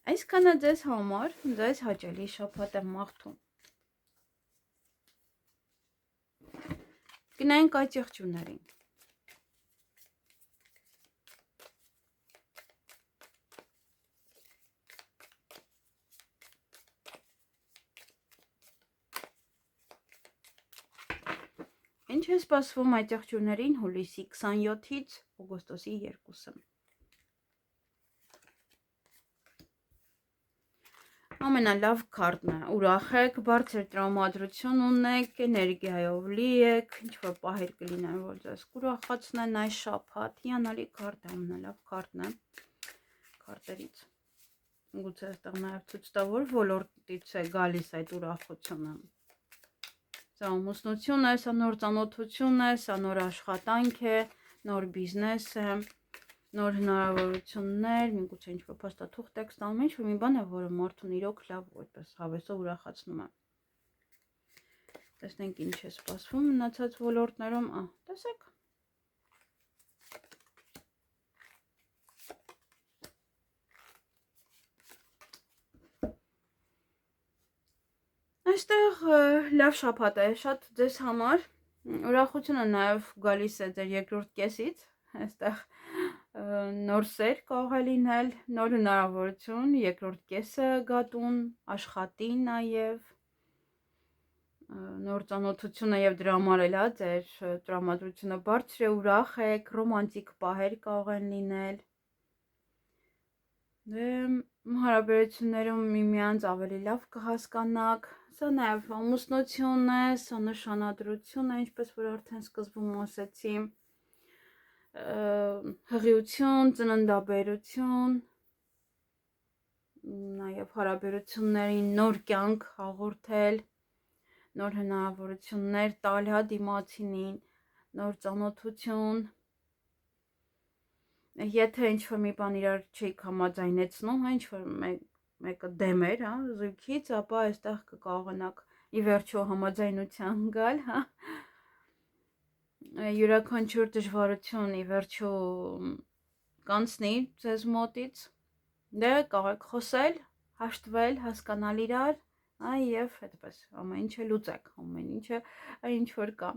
Այսքանը ձեզ համար, ձեզ հաճելի շաբաթ եմ մաղթում։ Գնանք այդ եղջյուրներին։ Ինչ է սպասվում այդ եղջյուրներին հուլիսի 27-ից օգոստոսի 2-ը։ Ամենալավ քարտն է, ուրախ եք, բարձր տրամադրություն ունեք, էներգիայով լի եք, ինչ-որ պահեր կլինեն, որ ձեզ կուրախացնեն այս շաբաթ, հիանալի քարտ է, ամենալավ քարտն է քարտերից։ Գուցե այստեղ նաև ցույց տա, որ ոլորտից է գալիս այդ ուրախությունը։ Սա ամուսնություն է, սա նոր ծանոթություն է, սա նոր աշխատանք է, նոր բիզնես է, նոր հնարավորություններ, միգուցե ինչ-որ փաստաթուղթ եք ստանում, ինչ-որ մի բան է, որը մարդուն իրոք լավ այդպես հավեսով ուրախացնում է։ Տեսնենք ինչ է սպասվում մնացած ոլորտներում, տեսեք։ Այստեղ լավ շաբաթ է, շատ ձեզ համար, ուրախությունը նաև գալիս է ձեր երկրորդ կեսից, այստեղ նոր սեր կարող է լինել, նոր հնարավորություն, երկրորդ կեսը գատուն, աշխատի նաև, նոր ծանոթությունը և դրա համար էլ ձեր տրամադրությունը բարձր է, ուրախ եք, ռոմանտիկ պահեր կարող են լինել, հարաբերություններում միմյանց ավելի լավ կհասկանաք, սա նաև ամուսնություն է, սա նշանադրություն է, ինչպես որ արդեն սկզբում ասեցի, հղիություն, ծննդաբերություն, նաև հարաբերություններին նոր կյանք հաղորդել, նոր հնարավորություններ տալ դիմացինին, նոր ծանոթություն, եթե ինչ-որ մի բան իրար չեք համաձայնեցնում, ինչ-որ մեկը դեմ էր, զույգից, ապա այստեղ կկարողանաք ի վերջո համաձայնության գալ, յուրաքանչյուր դժվարություն ի վերջո կանցնի ձեզ մոտից, դե կարող եք խոսել, հաշտվել, հասկանալ իրար, եւ այդպես ամեն ինչը լուծեք, ամեն ինչը ինչ որ կա։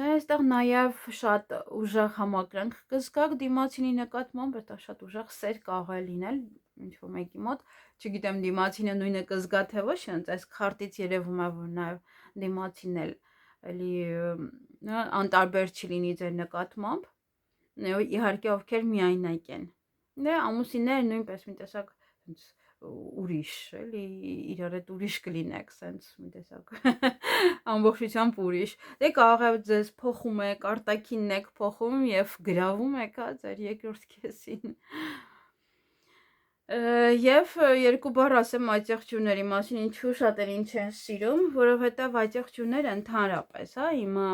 Այստեղ նաև շատ ուժեղ համակրանք կզգաք դիմացինի նկատմամբ, այստեղ շատ ուժեղ սեր կարող է լինել ինչ-որ մեկի մոտ, չգիտեմ դիմացինը նույնը կզգա թե ոչ, այս քարտից երևում է, որ նաև դիմացին էլ էլի անտարբեր չլինի ձեր նկատմամբ, իհարկե ովքեր միայնակ են, ամուսինները նույնպես մի տեսակ ուրիշ, էլի իրար հետ ուրիշ կլինեք, սենց մի տեսակ ամբողջությամբ ուրիշ, դե կարող է ձեզ փոխում եք, արտաքինն եք փոխում և գրավում եք ձեր երկրորդ կեսին, և երկու բառ ասեմ այդ եղջյուրների մասին, ինչու շատերին չեն սիրում, որովհետև այդ եղջյուրները ընդհանրապես, հիմա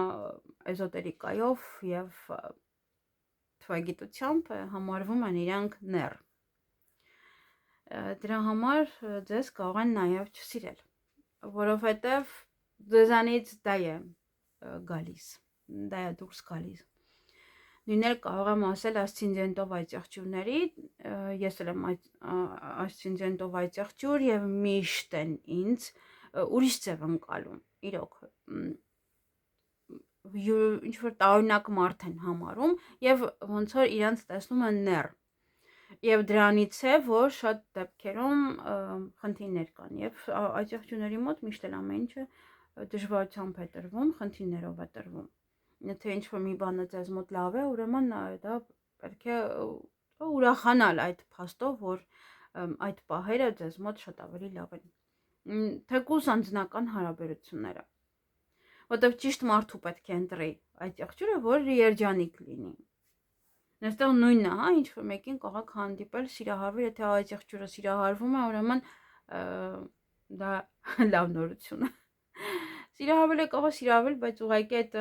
էզոտերիկայով և թվագիտությամբ համարվում են իրանք նեռ, դրա համար ձեզ կարող են նաև չսիրել, որովհետև ձեզանից դա է գալիս, դա է դուրս գալիս, նույնել կարող եմ ասել ասցենդենտով այդ եղջյուրների, ես էլ եմ ասցենդենտով այդ եղջյուր և միշտ են ինձ ուրիշ ձև ընկալում, իրոք, ինչ-որ տարօրինակ մարդ են համարում և ոնց որ իրանց տեսնում են նեռ, և դրանից է, որ շատ դեպքերում խնդիրներ կան և այդ եղջյուրների մոտ միշտ էլ ամեն ինչը դժվարությամբ է տրվում, խնդիրներով է տրվում, եթե ինչ-որ մի բանը ձեզ մոտ լավ է, ուրեմն դա պետք է ուրախանալ այդ փաստով, որ այդ պահերը ձեզ մոտ շատ ավելի լավ են, թեկուզ անձնական հարաբերությունները, որտև ճիշտ մարդու պետք է ընտրի այդ եղջյուրը, որ երջանիկ լինի, այստեղ նույնն է, ինչ-որ մեկին կարող եք հանդիպել սիրահարվել, եթե այդ եղջյուրը սիրահարվում է, ուրեմն դա լավ նորություն է, սիրահարվել է կարող է սիրահարվել, բայց ուղղակի այդ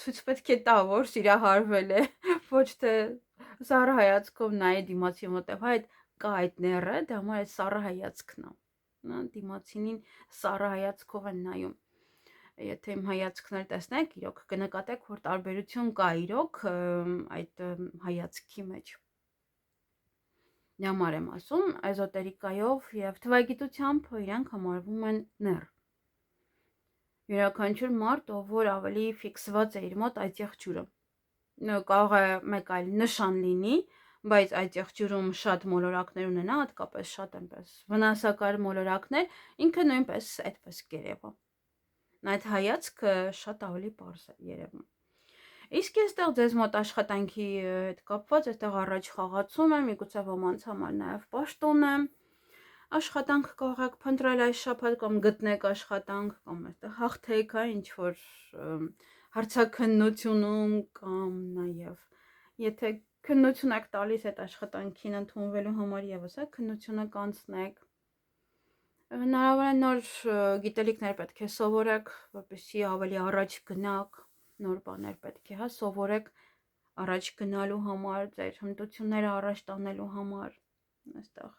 ցույց պետք է տա, որ սիրահարվել է, ոչ թե սառը հայացքով նայի դիմացի մոտև, այդ կա այդ նեռը, դա համար այդ սառը հայացքն է, դիմացինին սառը հայացքով են նայում, եթե իմ հայացքն էլ տեսնեք, իրոք կնկատեք, որ տարբերություն կա իրոք այդ հայացքի մեջ, համար եմ ասում, էզոտերիկայով և թվագիտությամբ իրանք համարվում են նեռ, յուրաքանչյուր մարդ, ով որ ավելի ֆիքսված է իր մոտ այդ եղջյուրը, կարող է մեկ այլ նշան լինի, բայց այդ եղջյուրում շատ մոլորակներ ունենա, հատկապես շատ այնպես վնասակար մոլորակներ, ինքը նույնպես այդպես կերևա, այդ հայացքը շատ ավելի պարզ է երևում։ Իսկ ես այստեղ ձեզ մոտ աշխատանքի հետ կապված, այստեղ առաջ խաղացում եմ, միգուցե ոմանց համար նաև պաշտոն եմ։ Աշխատանք կարող փնտրել այս շաբաթ կամ գտնեք աշխատանք կամ այստեղ հաղթեք, ինչ որ հարցաքննությունում կամ նաև եթե քննություն եք տալիս այդ աշխատանքին ընդունվելու համար եւս քննությունը կանցնեք։ Հնարավոր է նոր գիտելիքներ պետք է սովորեք, որպեսզի ավելի առաջ գնաք, նոր բաներ պետք է սովորեք առաջ գնալու համար, ձեր հմտությունները առաջ տանելու համար, այստեղ։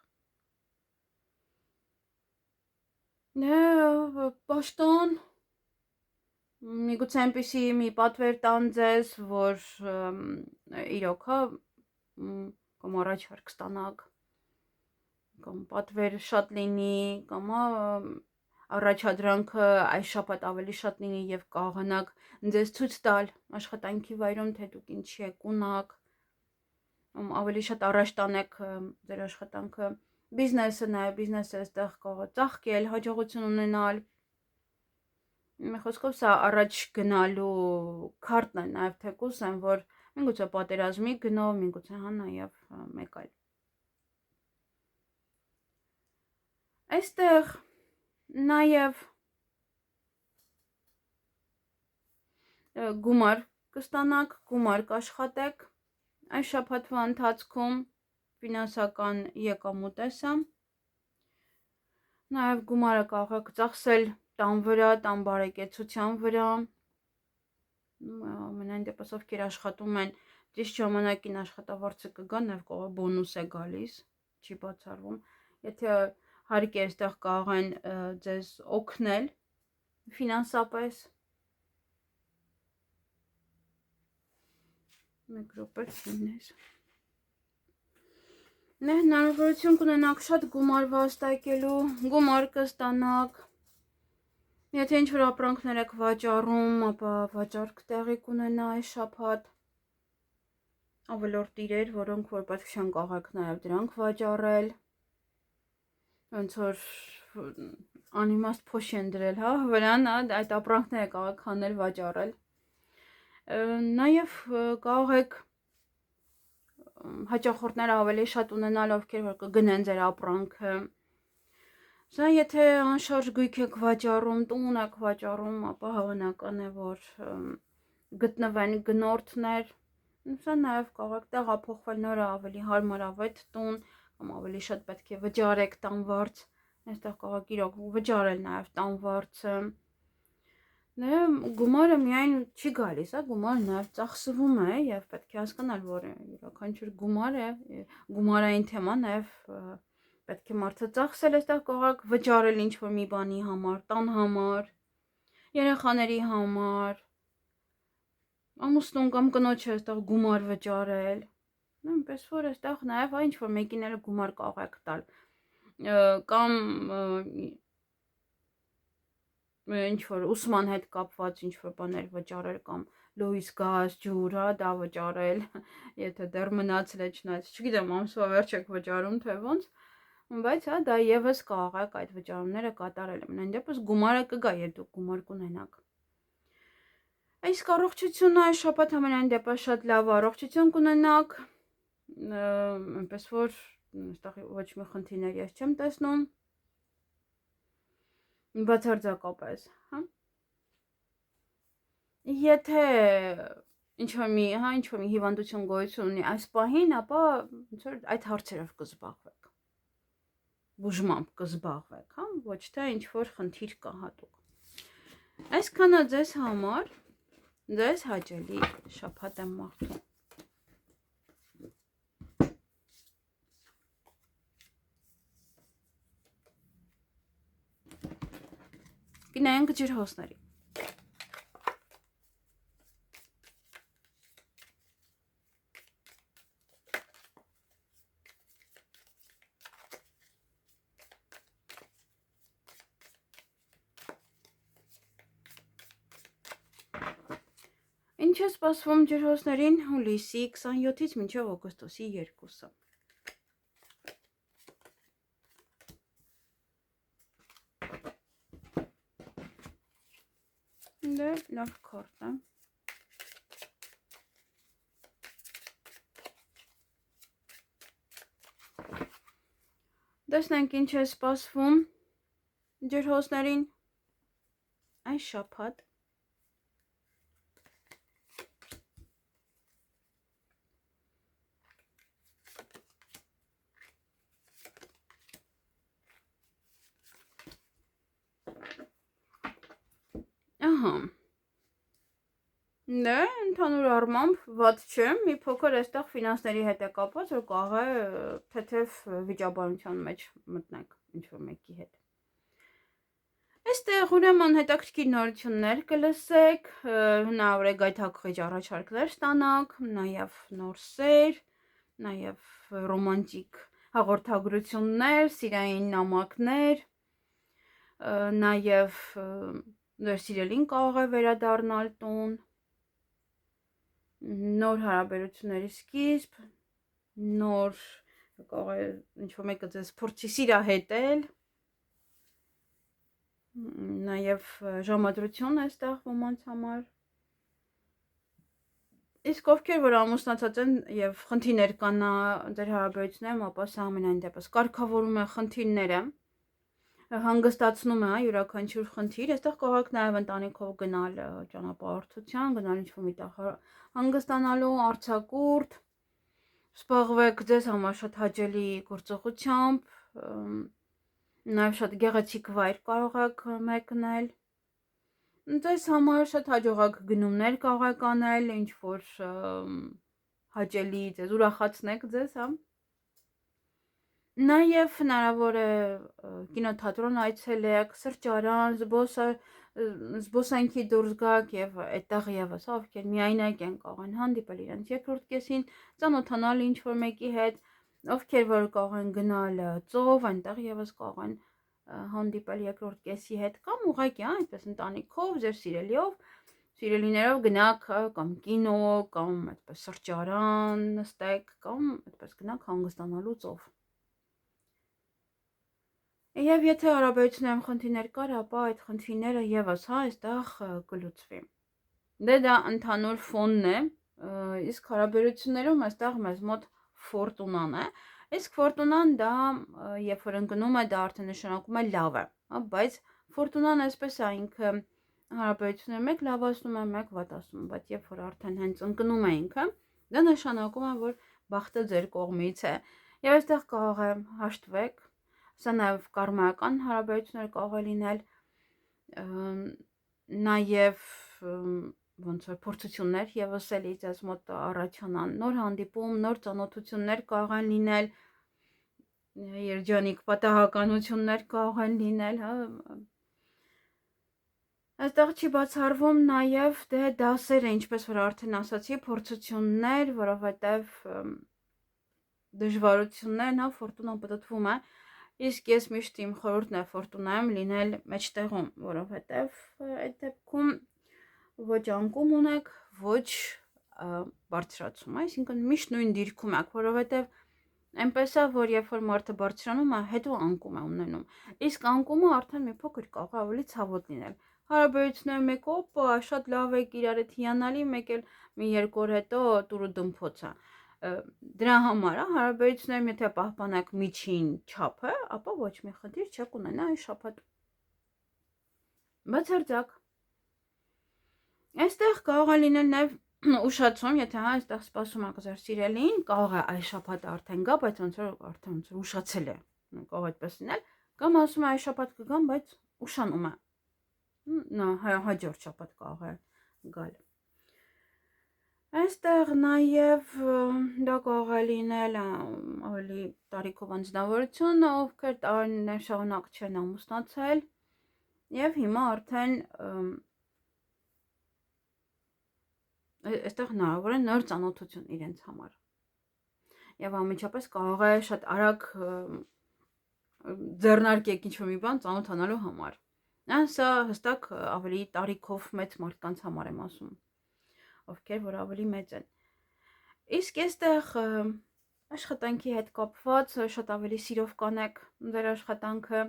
Պաշտոն, միգուցե այնպիսի մի պատվեր տան ձեզ, որ իրոք կամ առաջարկ ստանաք, կամ պատվեր շատ լինի, կամ առաջադրանքը այս շաբաթ ավելի շատ լինի եւ կարողանաք ձեզ ցույց տալ աշխատանքի վայրում, թե դուք ինչի եք ունակ, ավելի շատ առաջ տանեք ձեր աշխատանքը, բիզնեսը նաեւ բիզնեսը այստեղ կարող է ծաղկել, հաջողություն ունենալ։ Մի խոսքով սա առաջ գնալու քարտն է նաեւ թեկուս են, որ միգուցե պատերազմի գնով, միգուցե նաեւ մեկ այլ։ Այստեղ նաեւ գումար կստանաք, գումար կաշխատեք այս շաբաթվա ընթացքում ֆինանսական եկամուտ է սա։ Նաև գումարը կարող եք ծախսել տան վրա, տան բարեկեցության վրա։ Ամենայն դեպս ովքեր աշխատում են, ճիշտ ժամանակին աշխատավարձը կգա, նաև կարող է բոնուս է գալիս, չի բացառվում։ Եթե հարկ է, այստեղ կարող են ձեզ օգնել ֆինանսապես։ Մեկ րոպե լինես։ Հնարավորություն կունենաք շատ գումար վաստակելու, գումար կստանաք։ Եթե ինչ-որ ապրանքներ եք վաճառում, ապա վաճառք տեղի կունենա այս շաբաթ։ Ավելորդ իրեր, որոնք որ պետք չեն կարող նաև դրանք վաճառել։ Ոնց որ անիմաստ փոշի են դրել, վրան, այդ ապրանքները կարող անել վաճառել։ Նաև կարող եք հաճախորդներ ավելի շատ ունենալ, ովքեր որ կգնեն ձեր ապրանքը։ Սա եթե անշարժ գույք եք վաճառում, տուն եք վաճառում, ապա հավանական է, որ գտնվեն գնորդներ։ Սա նաև կարող եք տեղափոխվել նոր ավելի հարմարավետ տուն, կամ ավելի շատ պետք է վճարեք տան վարձ։ Այստեղ կարող եք իրոք վճարել նաև տան վարձը։ Գումարը միայն չի գալիս, գումարը նաև ծախսվում է եւ պետք է հասկանալ, որ յուրաքանչյուր գումար է, գումարային թեմա նաև պետք է մարդը ծախսել, այստեղ կարող եք վճարել ինչ-որ մի բանի համար, տան համար, երեխաների համար, ամուսնուն կամ կնոջը այստեղ գումար վճարել։ Այնպես որ այստեղ նաև ինչ-որ մեկին էլ գումար կարող եք տալ, կամ ինչ-որ ուսման հետ կապված ինչ-որ բաներ վճարել կամ լույս, գազ, ջուր, դա վճարել, եթե դեռ մնացել է չնայած, չգիտեմ, ամսվա վերջ եք վճարում, թե ոնց, բայց դա եւս կարող եք այդ վճարումները կատարել։ Ամենայն դեպս գումարը կգա, երբ դուք գումար կունենաք։ Այս առողջությունը այս շաբաթ ամենայն դեպս շատ լավ առողջություն կունենաք, այնպես որ այստեղ ոչ մի խնդիրներ ես չեմ տեսնում։ Բացարձակապես, Եթե ինչ-որ մի հիվանդություն գոյություն ունի այս պահին, ապա ոնց որ այդ հարցերով կզբաղվեք։ Բուժմամբ կզբաղվեք, ոչ թե ինչ-որ խնդիր կա հատուկ։ Այսքանը ձեզ համար, ձեզ հաճելի շաբաթ եմ մաղթում։ Գնանք ջրհոսների։ Ինչ է սպասվում ջրհոսներին հուլիսի 27-ից մինչև օգոստոսի 2-ը։ Դե լավ քարտ է։ Տեսնենք ինչ է սպասվում ջրհոսներին այս շաբաթ։ Ահա։ Դե, ընդհանուր առմամբ ված չէ, մի փոքր այստեղ ֆինանսների հետ է կապված, որ կարող է թեթև վիճաբանության մեջ մտնեք ինչ-որ մեկի հետ։ Այստեղ ուրեմն հետաքրքիր նորություններ կլսեք, հնարավոր է գայթակղիչ առաջարկներ ստանաք, նաև նոր սեր, նաև ռոմանտիկ հաղորդագրություններ, սիրային նամակներ, նաև ձեր սիրելին կարող է վերադառնալ տուն, նոր հարաբերությունների սկիզբ, նոր կարող է ինչ-որ մեկը ձեզ փորձի սիրահետել, նաև ժամադրություն է այստեղ ոմանց համար։ Իսկ ովքեր որ ամուսնացած են եւ խնդիրներ կան ձեր հարաբերություններում, ապա սա ամենայն դեպս կարգավորում է խնդիրները, հանգստացնում է յուրաքանչյուր խնդիր, այստեղ կարող եք նաև ընտանիքով գնալ ճանապարհորդության, գնալ ինչ-որ միտեղ հանգստանալու, արձակուրդ, զբաղվեք ձեզ համար շատ հաճելի գործողությամբ, նաև շատ գեղեցիկ վայր կարող եք մեկնել, ձեզ համար շատ հաջողակ գնումներ կարող եք անել, ինչ-որ հաճելի ձեզ ուրախացնեք ձեզ, հա։ Նաև հնարավոր է կինոթատրոն այցելեք, սրճարան, զբոսանքի դուրս գաք եւ այդտեղ եւս ովքեր միայնակ են կարող են հանդիպել իրենց երկրորդ կեսին, ծանոթանալ ինչ-որ մեկի հետ, ովքեր որ կարող են գնալ ծով, այնտեղ եւս կարող են հանդիպել երկրորդ կեսի հետ կամ ուղղակի այդպես ընտանիքով, ձեր սիրելիներով գնաք կամ կինո, կամ այդպես սրճարան նստեք, կամ այդպես գնաք հանգստանալու ծով։ Եվ եթե հարաբերություններում խնդիրներ կար, ապա այդ խնդիրները եւս այստեղ կլուծվի։ Դե դա ընդհանուր ֆոնն է, իսկ հարաբերություններում այստեղ մեզ մոտ ֆորտունան է, իսկ ֆորտունան դա երբ որ ընկնում է, դա արդեն նշանակում է լավ է, բայց ֆորտունան այսպես է ինքը հարաբերությունները մեկ լավացնում է, մեկ վատացնում, բայց երբ որ արդեն հենց ընկնում է ինքը, դա նշանակում է, որ բախտը ձեր կողմից է։ Եվ այստեղ կարող է հաշտվեք, սա նաև կարմայական հարաբերություններ կարող է լինել, նաև ոնց որ փորձություններ եւս էլի ձեզ մոտ առաջանան, նոր հանդիպում, նոր ծանոթություններ կարող են լինել, երջանիկ պատահականություններ կարող են լինել, հա։ Այստեղ չի բացառվում նաև դե դասերը, ինչպես որ արդեն ասացի, փորձություններ, որովհետև դժվարություններն, հա, ֆորտունան պատտվում է, իսկ ես միշտ իմ խորհուրդն է ֆորտունայում լինել մեջտեղում, որովհետև այդ դեպքում ոչ անկում ունեք, ոչ բարձրացում, այսինքն միշտ նույն դիրքում եք, որովհետև այնպես է, որ երբ որ մարդը բարձրանում է, հետո անկում է ունենում, իսկ անկումը արդեն մի փոքր կարող է ավելի ցավոտ լինել։ Հարաբերությունները մեկ օպա, շատ լավ եք, իրար հետ հիանալի, մեկ էլ մի երկու օր հետո տուրը դմփոց է։ Դրա համար է հարաբերություններում եթե պահպանեք միջին չափը, ապա ոչ մի խնդիր չեք ունենա այս շաբաթ։ Բացարձակ։ Այստեղ կարող է լինել նաև ուշացում, եթե հա այստեղ սպասում եք ձեր սիրելին, կարող է այս շաբաթ արդեն գա, բայց ոնց որ արդեն ոնց որ ուշացել է, կարող է այդպես լինել, կամ ասում է այս շաբաթ կգամ, բայց ուշանում է։ Նա հաջորդ շաբաթ կարող է գալ։ Այստեղ նաև դա կարող է լինել ավելի տարիքով անձնավորություն, ովքեր տարիներ շարունակ չեն ամուսնացել եւ հիմա արդեն այստեղ հնարավոր է նոր ծանոթություն իրենց համար։ Եվ անմիջապես կարող է շատ արագ ձեռնարկեք ինչ-որ մի բան ծանոթանալու համար։ Սա հստակ ավելի տարիքով մեծ մարդկանց համար եմ ասում, ովքեր որ ավելի մեծ են։ Իսկ այստեղ աշխատանքի հետ կապված շատ ավելի սիրով կանեք ձեր աշխատանքը,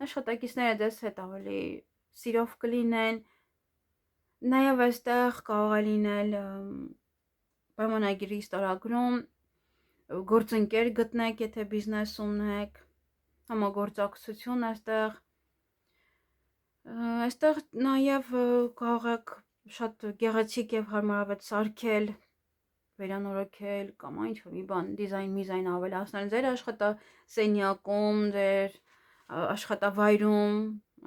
աշխատակիցները ձեզ հետ ավելի սիրով կլինեն, Նաև այստեղ կարող է լինել պայմանագիրի ստորագրում, գործընկեր գտնեք, եթե բիզնես ունեք, համագործակցություն այստեղ նաև կարող եք շատ գեղեցիկ եւ հարմարավետ սարքել, վերանորոգել կամ ինչ-որ մի բան դիզայն ավելացնել ձեր աշխատասենյակում, ձեր աշխատավայրում,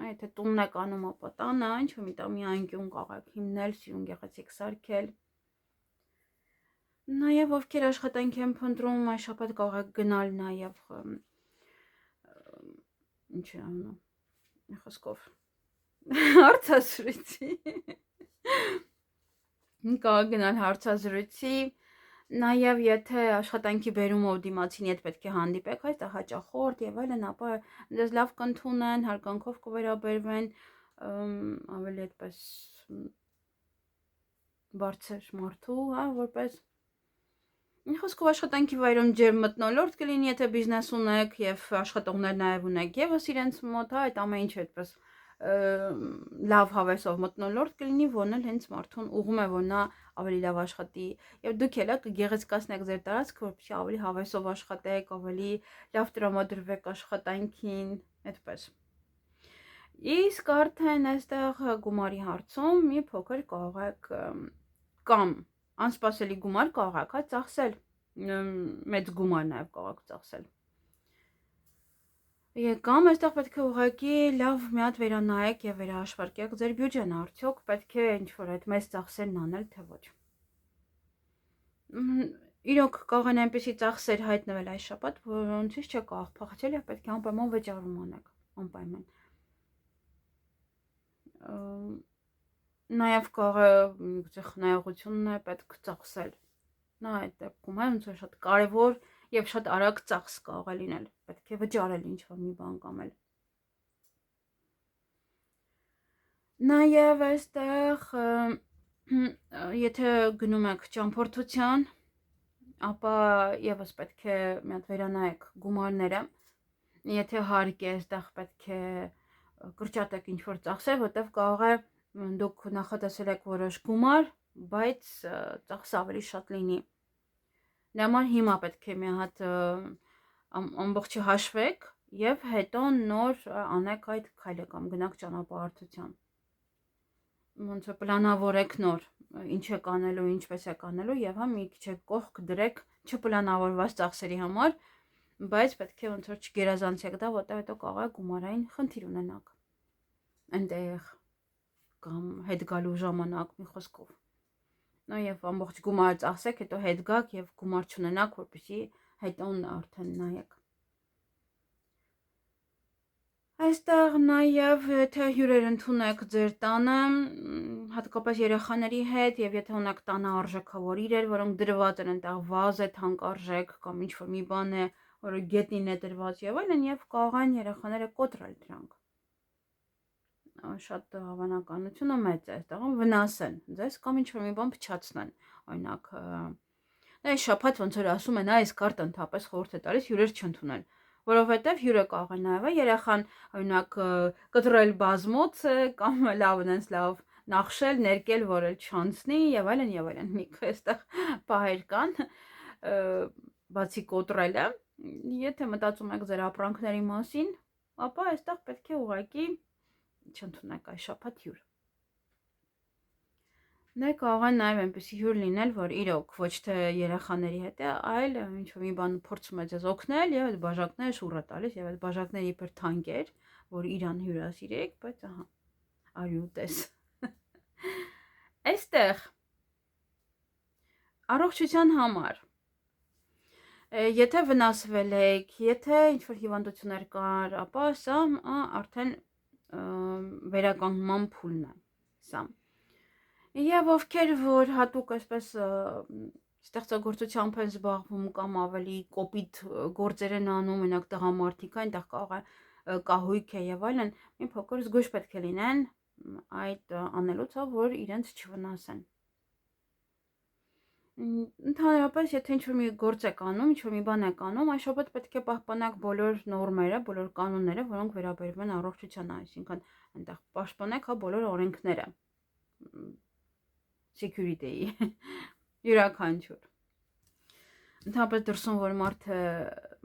եթե տունն եք անում, ապա տանը, ինչ-որ մի անկյուն կարող եք հիմնել, սիրուն գեղեցիկ սարքել։ Նաև ովքեր աշխատանք են փնտրում, այս շաբաթ կարող եք գնալ նաև ինչ է անում խոսքով հարցազրույցի կարող գնալ հարցազրույցի, նաև եթե աշխատանքի բերումով դիմացինի հետ պետք է հանդիպեք, այստեղ հաճախորդ եւ այլն, ապա ձեզ լավ կընդունեն, հարգանքով կվերաբերվեն, ավելի այդպես բարձր մարդու, հա, որպես խոսքով աշխատանքի վայրում ջերմ մթնոլորտ կլինի, եթե բիզնես ունեք եւ աշխատողներ նաև ունեք եւս իրենց մոտ, հա, այդ ամեն ինչը այդպես լավ հավեսով մթնոլորտ կլինի, որն էլ հենց մարդուն ուղում է, որ նա ավելի լավ աշխատի եւ դուք էլ կգեղեցկացնեք ձեր տարածքը, որպեսզի ավելի հավեսով աշխատեք, ավելի լավ տրամադրվեք աշխատանքին, այդպես։ Իսկ արդեն այստեղ գումարի հարցում մի փոքր կարող եք կամ անսպասելի գումար կարող եք ծախսել, մեծ գումար նաև կարող եք ծախսել։ Կամ այստեղ պետք է ուղղակի լավ մի հատ վերանայեք եւ վերահաշվարկեք ձեր բյուջեն, արդյոք պետք է ինչ-որ այդ մեծ ծախսերն անել, թե ոչ։ Իրոք կարող են այնպեսի ծախսեր հայտնվել այս շաբաթ, որոնցից չեք կարող փախչել եւ պետք է անպայման վճարում անեք, անպայման։ Նաև կարող է ձեր խնայողությունն է պետք ծախսել։ Նա այդ դեպքում է ոնց որ շատ կարևոր եւ շատ արագ ծախս կարող է լինել։ Պետք է վճարել ինչ-որ մի բան կամել։ Նաև այստեղ եթե գնում եք ճամփորդության, ապա եւս պետք է մի հատ վերանայեք գումարները։ Եթե հարկ է, այստեղ պետք է կրճատեք ինչ-որ ծախսեր, որտեղ կարող է դուք նախատեսել եք որոշ գումար, բայց ծախսը ավելի շատ լինի։ Դրա համար հիմա պետք է մի հատ ամբողջը հաշվեք եւ հետո նոր անեք այդ քայլը կամ գնաք ճանապարհորդության։ Ոնց է պլանավորեք նոր, ինչ եք անելու, ինչպես եք անելու եւ հա մի քիչ կողք դրեք չպլանավորված ծախսերի համար, բայց պետք է ոնց որ չգերազանցեք դա, որտեղ հետո կարող է գումարային խնդիր ունենաք։ Այնտեղ կամ հետ գալու ժամանակ մի խոսքով։ Նո եւ ամբողջ գումարը ծախսեք, հետո հետ գաք եւ գումար չունենաք, որպեսզի հետո արդեն նայեք։ Այստեղ նաև եթե հյուրեր ընդունեք ձեր տանը, հատկապես երեխաների հետ եւ եթե ունեք տանը արժեքավոր իրեր, որոնք դրված են այնտեղ վազ է թանկարժեք կամ ինչ-որ մի բան է, որը գետնին է դրված եւ այլն, եւ կարող են երեխաները կոտրել դրանք։ Շատ հավանականությունը մեծ է այստեղում վնասեն ձեզ կամ ինչ-որ մի բան փչացնեն, օրինակ այս շաբաթ ոնց որ ասում են, այս կարտը ընդհանրապես խորհուրդ է տալիս հյուրեր չընդունել, որովհետև հյուրը կարող է նաև երեխան օրինակ կտրել բազմոցը կամ լավ նախշել, ներկել, որ էլ չանցնի եւ այլն, մի քիչ այստեղ պահեր կան, բացի կոտրելը, եթե մտածում եք ձեր ապրանքների մասին, ապա այստեղ պետք է ուղղակի չընդունեք այս շաբաթ հյուր։ Դե կարող է նաև այնպեսի հյուր լինել, որ իրոք ոչ թե երեխաների հետ է, այլ ինչ-որ մի բան փորձում է ձեզ օգնել եւ այդ բաժակները շուռ է տալիս եւ այդ բաժակները իբր թանկ էր, որ իրան հյուրասիրեք, բայց ահա, արի ուտես։ Այստեղ առողջության համար եթե վնասվել եք, եթե ինչ-որ հիվանդություններ կար, ապա սա արդեն վերականգնման փուլն է, սա։ Եվ ովքեր որ հատուկ այսպես ստեղծագործությամբ են զբաղվում կամ ավելի կոպիտ գործեր են անում, մենակ տղամարդիկ, այնտեղ կարող է կահույք է եւ այլն, մի փոքր զգույշ պետք է լինեն այդ անելուց, որ իրենց չվնասեն։ Ընդհանրապես, եթե ինչ-որ մի գործ եք անում, ինչ-որ մի բան եք անում, այս շաբաթ պետք է պահպանեք բոլոր նորմերը, բոլոր կանոնները, որոնք վերաբերում են առողջությանը, այսինքն այնտեղ պաշտպանեք հա բոլոր օրենքները։ security-ի յուրաքանչյուր։ Ընդհանրապես դրսում որ մարդը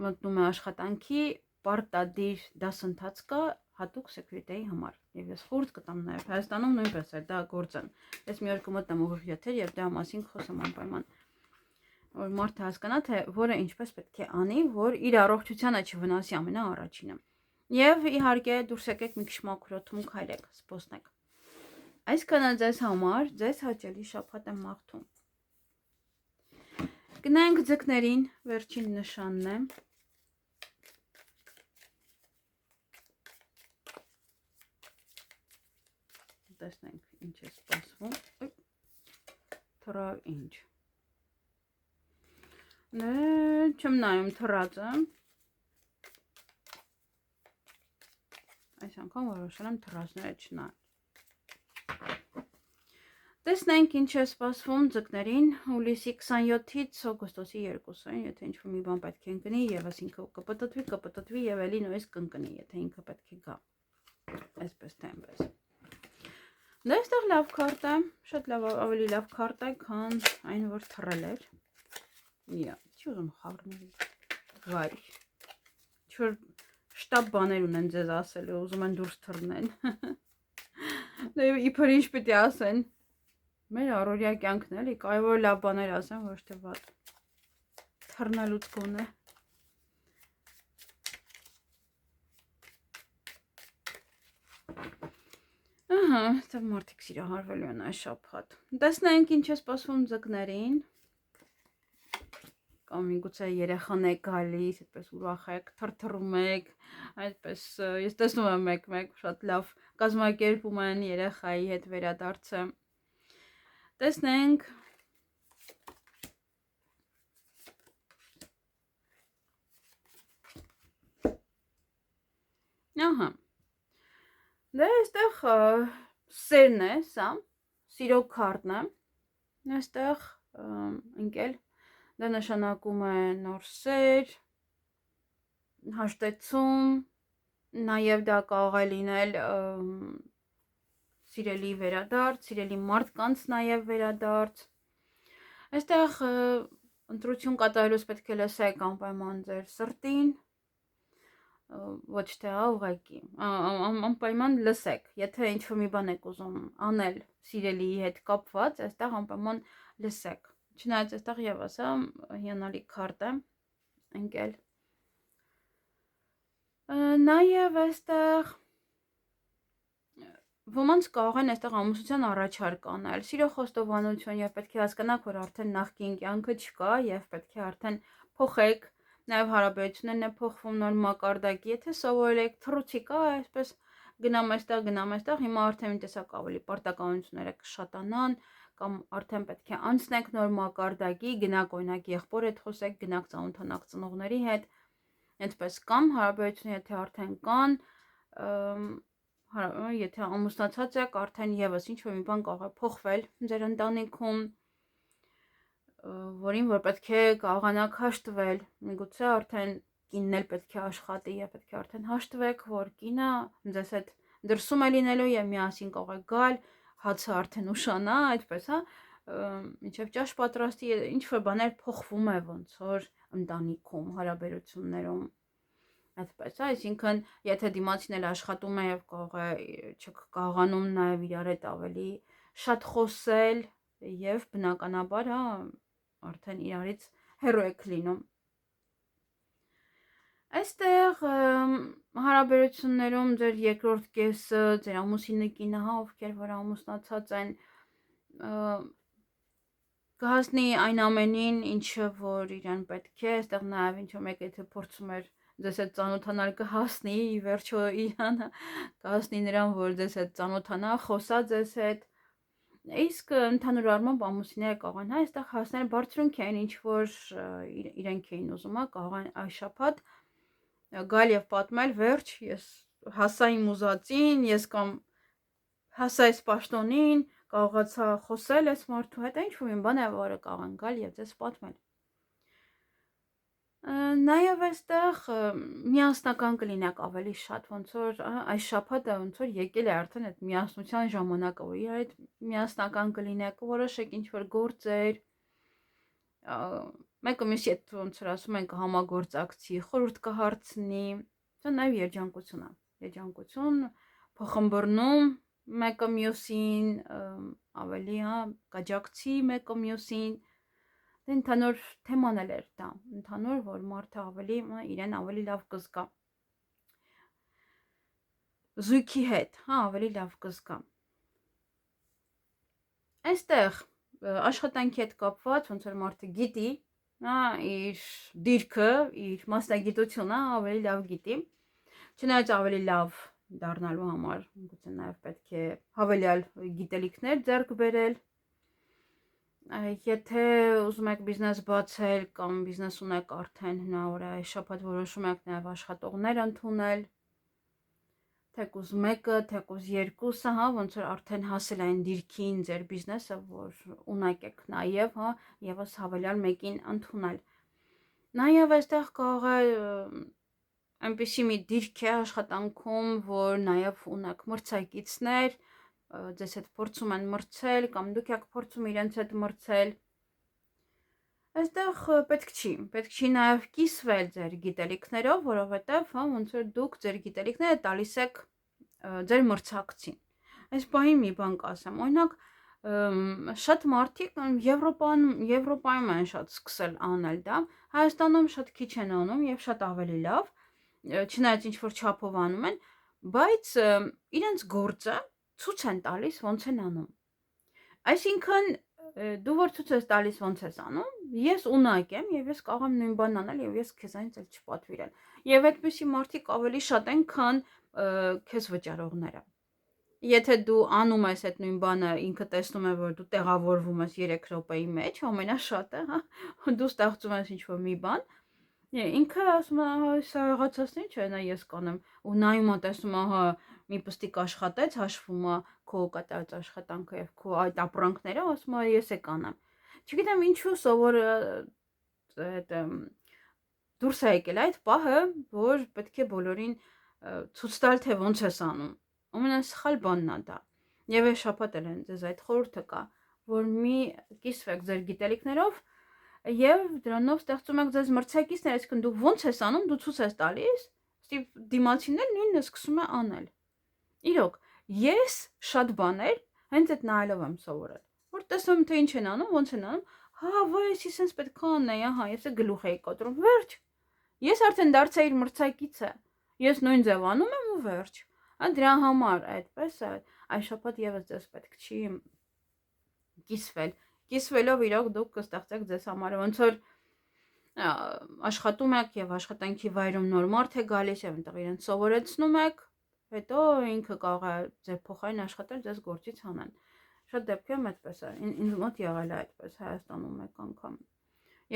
մտնում է աշխատանքի, պարտադիր դասընթաց կա հատուկ security-ի համար։ Եվ ես խորհուրդ կտամ նաև Հայաստանում նույնպես է դա գործն։ Ես մի օր կմտնեմ ուղիղ եթեր եւ դրա մասին խոսեմ անպայման։ Որ մարդը հասկանա թե որը ինչպես պետք է անի, որ իր առողջությանը չվնասի ամենաառաջինը։ Եվ իհարկե դուրս եկեք մի քիչ մաքրոթում քայլեք, սպոսնեք։ Այսքանը ձեզ համար, ձեզ հաճելի շաբաթ եմ մաղթում։ Գնանք ձկներին, վերջին նշանն է։ Տեսնենք ինչ է սպասվում։ Թռավ ինչ։ Չեմ նայում թռածը։ Այս անգամ որոշել եմ թռածները չնայել։ Տեսնենք ինչ է սպասվում ձկներին հուլիսի 27-ից օգոստոսի 2-ին, եթե ինչ-որ մի բան պետք է ընկնի, եւս ինքը կպտտվի եւ էլի նույնիսկ կընկնի, եթե ինքը պետք է գա։ Այսպես թե այնպես։ Դա այստեղ լավ քարտ է, շատ լավ, ավելի լավ քարտ է, քան այն որ թռել էր։ Իա, չի ուզում խառնել։ Վայ։ Ինչ-որ շտապ բաներ ունեն ձեզ ասելու, ուզում են դուրս թռնել։ Դե իբր ինչ պիտի ասեն։ Մեր առօրյա կյանքն էլի, կարևոր լավ բաներ ասեմ, ոչ թե վատ։ Թռնելուց գոնե։ Ահա, այստեղ մարդիկ սիրահարվելու են այս շաբաթ։ Տեսնենք ինչ է սպասվում ձկներին։ Կամ միգուցե երեխան է գալիս, այդպես ուրախ եք, թրթռում եք, այդպես ես տեսնում եմ մեկ շատ լավ կազմակերպում են երեխայի հետ վերադարձը։ Տեսնենք Ահա Դե այստեղ սերն է սա, սիրո քարտն է, այստեղ ընկել, դա նշանակում է նոր սեր, հաշտեցում, նաև դա կարող է լինել սիրելի վերադարձ, սիրելի մարդկանց նաև վերադարձ, այստեղ ընտրություն կատարելուց պետք է լսեք անպայման ձեր սրտին, ոչ թե ուղղակի, անպայման լսեք, եթե ինչ-որ մի բան եք ուզում անել սիրելիի հետ կապված, այստեղ անպայման լսեք, չնայած այստեղ եւս հիանալի քարտ է ընկել, նաև այստեղ ոմանց կարող են այստեղ ամուսնության առաջարկ անել, սիրո խոստովանություն եւ պետք է հասկանաք, որ արդեն նախկին կյանքը չկա եւ պետք է արդեն փոխեք, նաեւ հարաբերություններն է փոխվում նոր մակարդակի, եթե սովորել եք թռուցի կա, այսպես գնամ այստեղ, հիմա արդեն մի տեսակ ավելի պարտականությունները կշատանան կամ արդեն պետք է անցնեք նոր մակարդակի, գնաք օրինակ եղբոր հետ խոսեք, գնաք ծանոթանաք ծնողների հետ, այդպես կամ հարաբերությունները եթե արդեն կան, եթե ամուսնացած եք, արդեն եւս ինչ-որ մի բան կարող է փոխվել ձեր ընտանիքում, որին որ պետք է կարողանաք հաշտվել, միգուցե արդեն կինն էլ պետք է աշխատի եւ պետք է արդեն հաշտվեք, որ կինը ձեզ հետ դրսում է լինելու եւ միասին կարող է գալ, հացը արդեն ուշանա, այդպես, հա, մինչեւ ճաշ պատրաստի, ինչ-որ բաներ փոխվում է ոնց որ ընտանիքում, հարաբերություններում Այդպես, այսինքն, եթե դիմացին էլ աշխատում է եւ կարող է չկարողանում նաեւ իրար հետ ավելի շատ խոսել եւ բնականաբար, հա, արդեն իրարից հեռու եք լինում։ Այստեղ հարաբերություններում ձեր երկրորդ կեսը, ձեր ամուսինը կինը, հա, ովքեր որ ամուսնացած են, կհասնի այն ամենին, ինչը որ իրեն պետք է, այստեղ նաեւ ինչ որ մեկը եթե փորձում էր ձեզ հետ ծանոթանալ կհասնի, ի վերջո իրան կհասնի նրան, որ ձեզ հետ ծանոթանա, խոսա ձեզ հետ, իսկ ընդհանուր առմամբ ամուսինները կարող են այստեղ հասնել բարձրունք էին, ինչ որ իրենք էին ուզում, կարող են այս շաբաթ գալ եւ պատմել, վերջ, ես հասա իմ ուզածին, ես կամ հասա այս պաշտոնին, կարողացա խոսել այս մարդու հետ, ինչ որ մի բան է, որը կարող են գալ եւ ձեզ պատմել։ Նաև այստեղ միասնական կլինեք ավելի շատ, ոնց որ այս շաբաթը ոնց որ եկել է արդեն այդ միասնության ժամանակը, որ իր հետ միասնական կլինեք, որոշեք ինչ որ գործեր, մեկը մյուսի հետ ոնց որ ասում ենք համագործակցի, խորհուրդ կհարցնի, դա նաև երջանկություն, փոխմբռնում մեկը մյուսին, ավելի կաջակցի մեկը մյուսին, ընդհանուր թեման էլ էր դա, ընդհանուր, որ մարդը իրեն ավելի լավ կզգա, զույգի հետ, ավելի լավ կզգա։ Այստեղ աշխատանքի հետ կապված, ոնց որ մարդը գիտի, իր դիրքը, իր մասնագիտությունը ավելի լավ գիտի, չնայած ավելի լավ դառնալու համար, գուցե նաև պետք է հավելյալ գիտելիքներ ձեռք բերել, եթե ուզում եք բիզնես բացել կամ բիզնես ունեք արդեն հնարավոր է այս շաբաթ որոշում եք նաև աշխատողներ ընդունել, թեկուզ մեկը, թեկուզ երկուսը, ոնց որ արդեն հասել այն դիրքին ձեր բիզնեսը, որ ունակ եք նաև, եւս հավելյալ մեկին ընդունել։ Նաև այստեղ կարող է այնպիսի մի դիրք է աշխատանքում, որ նաև ունակ մրցակիցներ, ձեզ հետ փորձում են մրցել կամ դուք եք փորձում իրենց հետ մրցել, այստեղ պետք չի նաև կիսվել ձեր գիտելիքներով, որովհետև ոնց որ դուք ձեր գիտելիքները տալիս եք ձեր մրցակցին։ Այս բանի մի բան կասեմ, օրինակ շատ մարդիկ Եվրոպայում են շատ սկսել անել դա, Հայաստանում շատ քիչ են անում եւ շատ ավելի լավ, չնայած ինչ որ չափով անում են, բայց իրենց գործը ցույց են տալիս ոնց են անում։ Այսինքն դու որ ցույց ես տալիս ոնց ես անում, ես ունակ եմ եւ ես կարող եմ նույն բանն անել եւ ես քեզանից էլ չպատվիրել։ Եվ այդպիսի մարդիկ ավելի շատ են, քան քեզ վճարողները։ Եթե դու անում ես այդ նույն բանը, ինքը տեսնում է, որ դու տեղավորվում ես 3 րոպեի մեջ, ամենաշատը, դու ստեղծում ես ինչ-որ մի բան, ինքը ասում է, սա եղածածն ինչ է, նա ես կանեմ, ու նայում է, տեսնում է, մի պստիկ աշխատեց, հաշվում է քո կատարած աշխատանքը եւ քո այդ ապրանքները, ասում է, ես է կանեմ։ Չգիտեմ ինչու սովոր այդ դուրս է եկել այդ պահը, որ պետք է բոլորին ցույց տալ, թե ոնց ես անում։ Ամենասխալ բանն է դա։ Եվ այս շաբաթ էլ ձեզ այդ խորհուրդը կա, որ մի կիսվեք ձեր գիտելիքներով եւ դրանով ստեղծում եք ձեզ մրցակիցներ, այսինքն դու ոնց ես անում, դու ցույց ես տալիս, դիմացիններ նույնն սկսում է անել։ Իրոք, ես շատ բաներ հենց այդ նայելով եմ սովորել, որ տեսնում թե ինչ են անում, ոնց են անում, վայ, ես sense պետք է անեի, ես գլուխ էի կոտրում, վերջ։ Ես արդեն դարձա իր մրցակիցը։ Ես նույն ձև անում եմ ու վերջ։ Դրա համար այդպես է, այս շաբաթ եւս ձեզ պետք չի կիսվել։ Կիսվելով իրոք դուք կստեղծեք ձեզ համար, ոնց որ աշխատում եք եւ աշխատանքի վայրում նոր մարդ է գալիս եւ այնտեղ իրեն սովորեցնում եք, հետո ինքը կարող է ձեր փոխարեն աշխատել, ձեզ գործից հանեն։ Շատ դեպքերում այդպես է, ինձ մոտ եղել է այդպես Հայաստանում մեկ անգամ։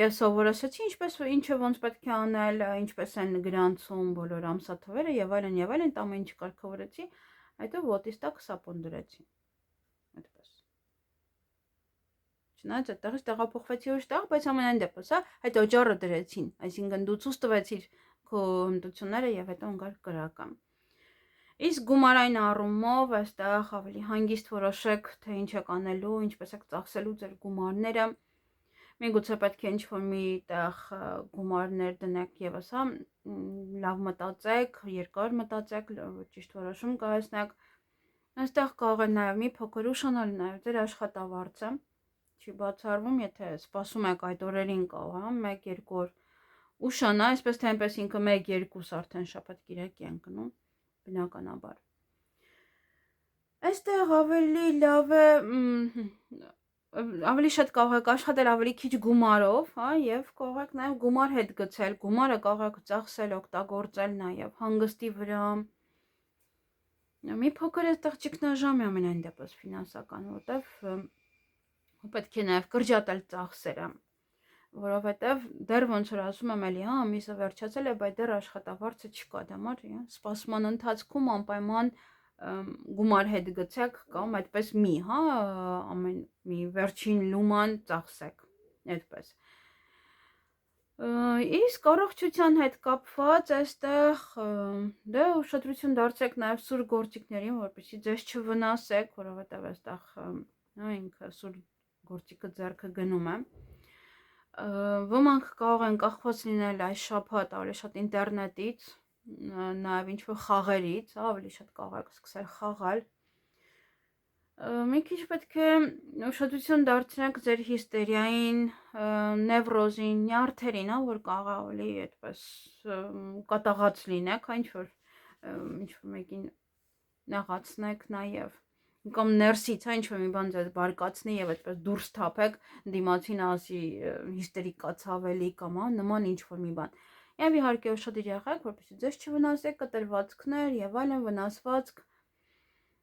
Ես սովորեցի ինչը ոնց պետք է անել, ինչպես են գրանցում բոլոր ամսաթվերը եւ այլն, ամեն ինչ կարգավորեցի, հետո ոտից տակ սապոն դրեցի։ Այդպես։ Չնայած այդտեղից տեղափոխվեցի ուրիշ տեղ, բայց ամենայն դեպս, հետո ջարը դրեցին, այսինքն դու ցույց տվեցիր քո հմտությունները եւ հետո ընկար կրակը։ Իսկ գումարային առումով այստեղ ավելի հանգիստ որոշեք, թե ինչ եք անելու, ինչպես եք ծախսելու ձեր գումարները։ Միգուցե պետք է ինչ-որ մի տեղ գումարներ դնեք եւս, լավ մտածեք, երկար մտածեք, ճիշտ որոշում կայացնեք։ Այստեղ կարող է նաեւ մի փոքր ուշանալ նաեւ ձեր աշխատավարձը։ Չի բացառվում, եթե սպասում եք այդ օրերին կարող, 1-2 օր ուշանա, այսպես թե այնպես ինքը 1-2 արդեն շաբաթ-կիրակի են գնում, բնականաբար։ Այստեղ ավելի լավ է ավելի շատ կարող եք աշխատել ավելի քիչ գումարով, եւ կարող եք նաեւ գումար հետ գցել, գումարը կարող եք ծախսել, օգտագործել նաեւ հանգստի վրա։ Մի փոքր այստեղ ճգնաժամ է ամենայն դեպս ֆինանսական, որտեվ պետք է նաեւ կրճատել ծախսերը, որովհետեւ դեռ ոնց որ ասում եմ էլի, ամիսը վերջացել է, բայց դեռ աշխատավարձը չկա, դա մար, սպասման ընթացքում անպայման գումար հետ գցեք կամ այդպես ամեն մի վերջին լուման ծախսեք, այդպես։ Իսկ առողջության հետ կապված այստեղ դե ուշադրություն դարձրեք նաև սուր գործիքներին, որպեսզի ձեզ չվնասեք, որովհետև այստեղ ինքը սուր գործիքը ձեռքը գնում է։ Ոմանք կարող են կախված լինել այս շաբաթ ավելի շատ ինտերնետից, նաև ինչ-որ խաղերից, ավելի շատ կարող եք սկսել խաղալ։ Մի քիչ պետք է ուշադրություն դարձնեք ձեր հիստերիային, նևրոզին, նյարդերին, որ կարող է ավելի այդպես կատաղած լինեք, ինչ-որ մեկին նեղացնեք նաև, կամ ներսից, ինչ-որ մի բան ձեզ բարկացնի եւ այդպես դուրս թափեք, դիմացին ասի հիստերիկացավ էլի կամ նման ինչ-որ մի բան։ Եվ իհարկե ուշադիր եղեք, որպեսզի ձեզ չվնասեք կտրվածքներ եւ այլն վնասվածք։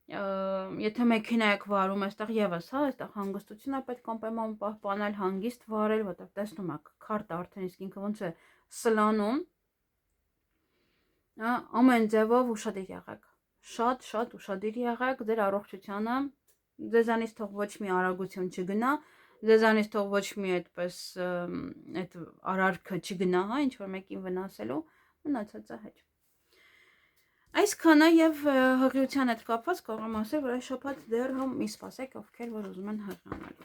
Եթե մեքենա եք վարում, այստեղ եւս, այստեղ հանգստությունը պետք է անպայման պահպանել, հանգիստ վարել, որտեղ տեսնում եք, քարտը արդեն իսկ ինքը ոնց է սլանում, ամեն ձևով ուշադիր եղեք, շատ ուշադիր եղեք ձեր առողջությանը, ձեզանից թող ոչ մի արագություն չգնա, ձեզանից թող ոչ մի այդպես այդ արարքը չգնա, ինչ որ մեկին վնասելու, մնացածը հետ։ Այսքանը եւ հղիության հետ կապված կարող եմ ասել, որ այս շաբաթ դեռ մի սպասեք, ովքեր որ ուզում են հղիանալ։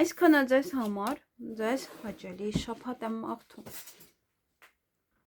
Այսքանը ձեզ համար, ձեզ հաճելի շաբաթ եմ աղթում։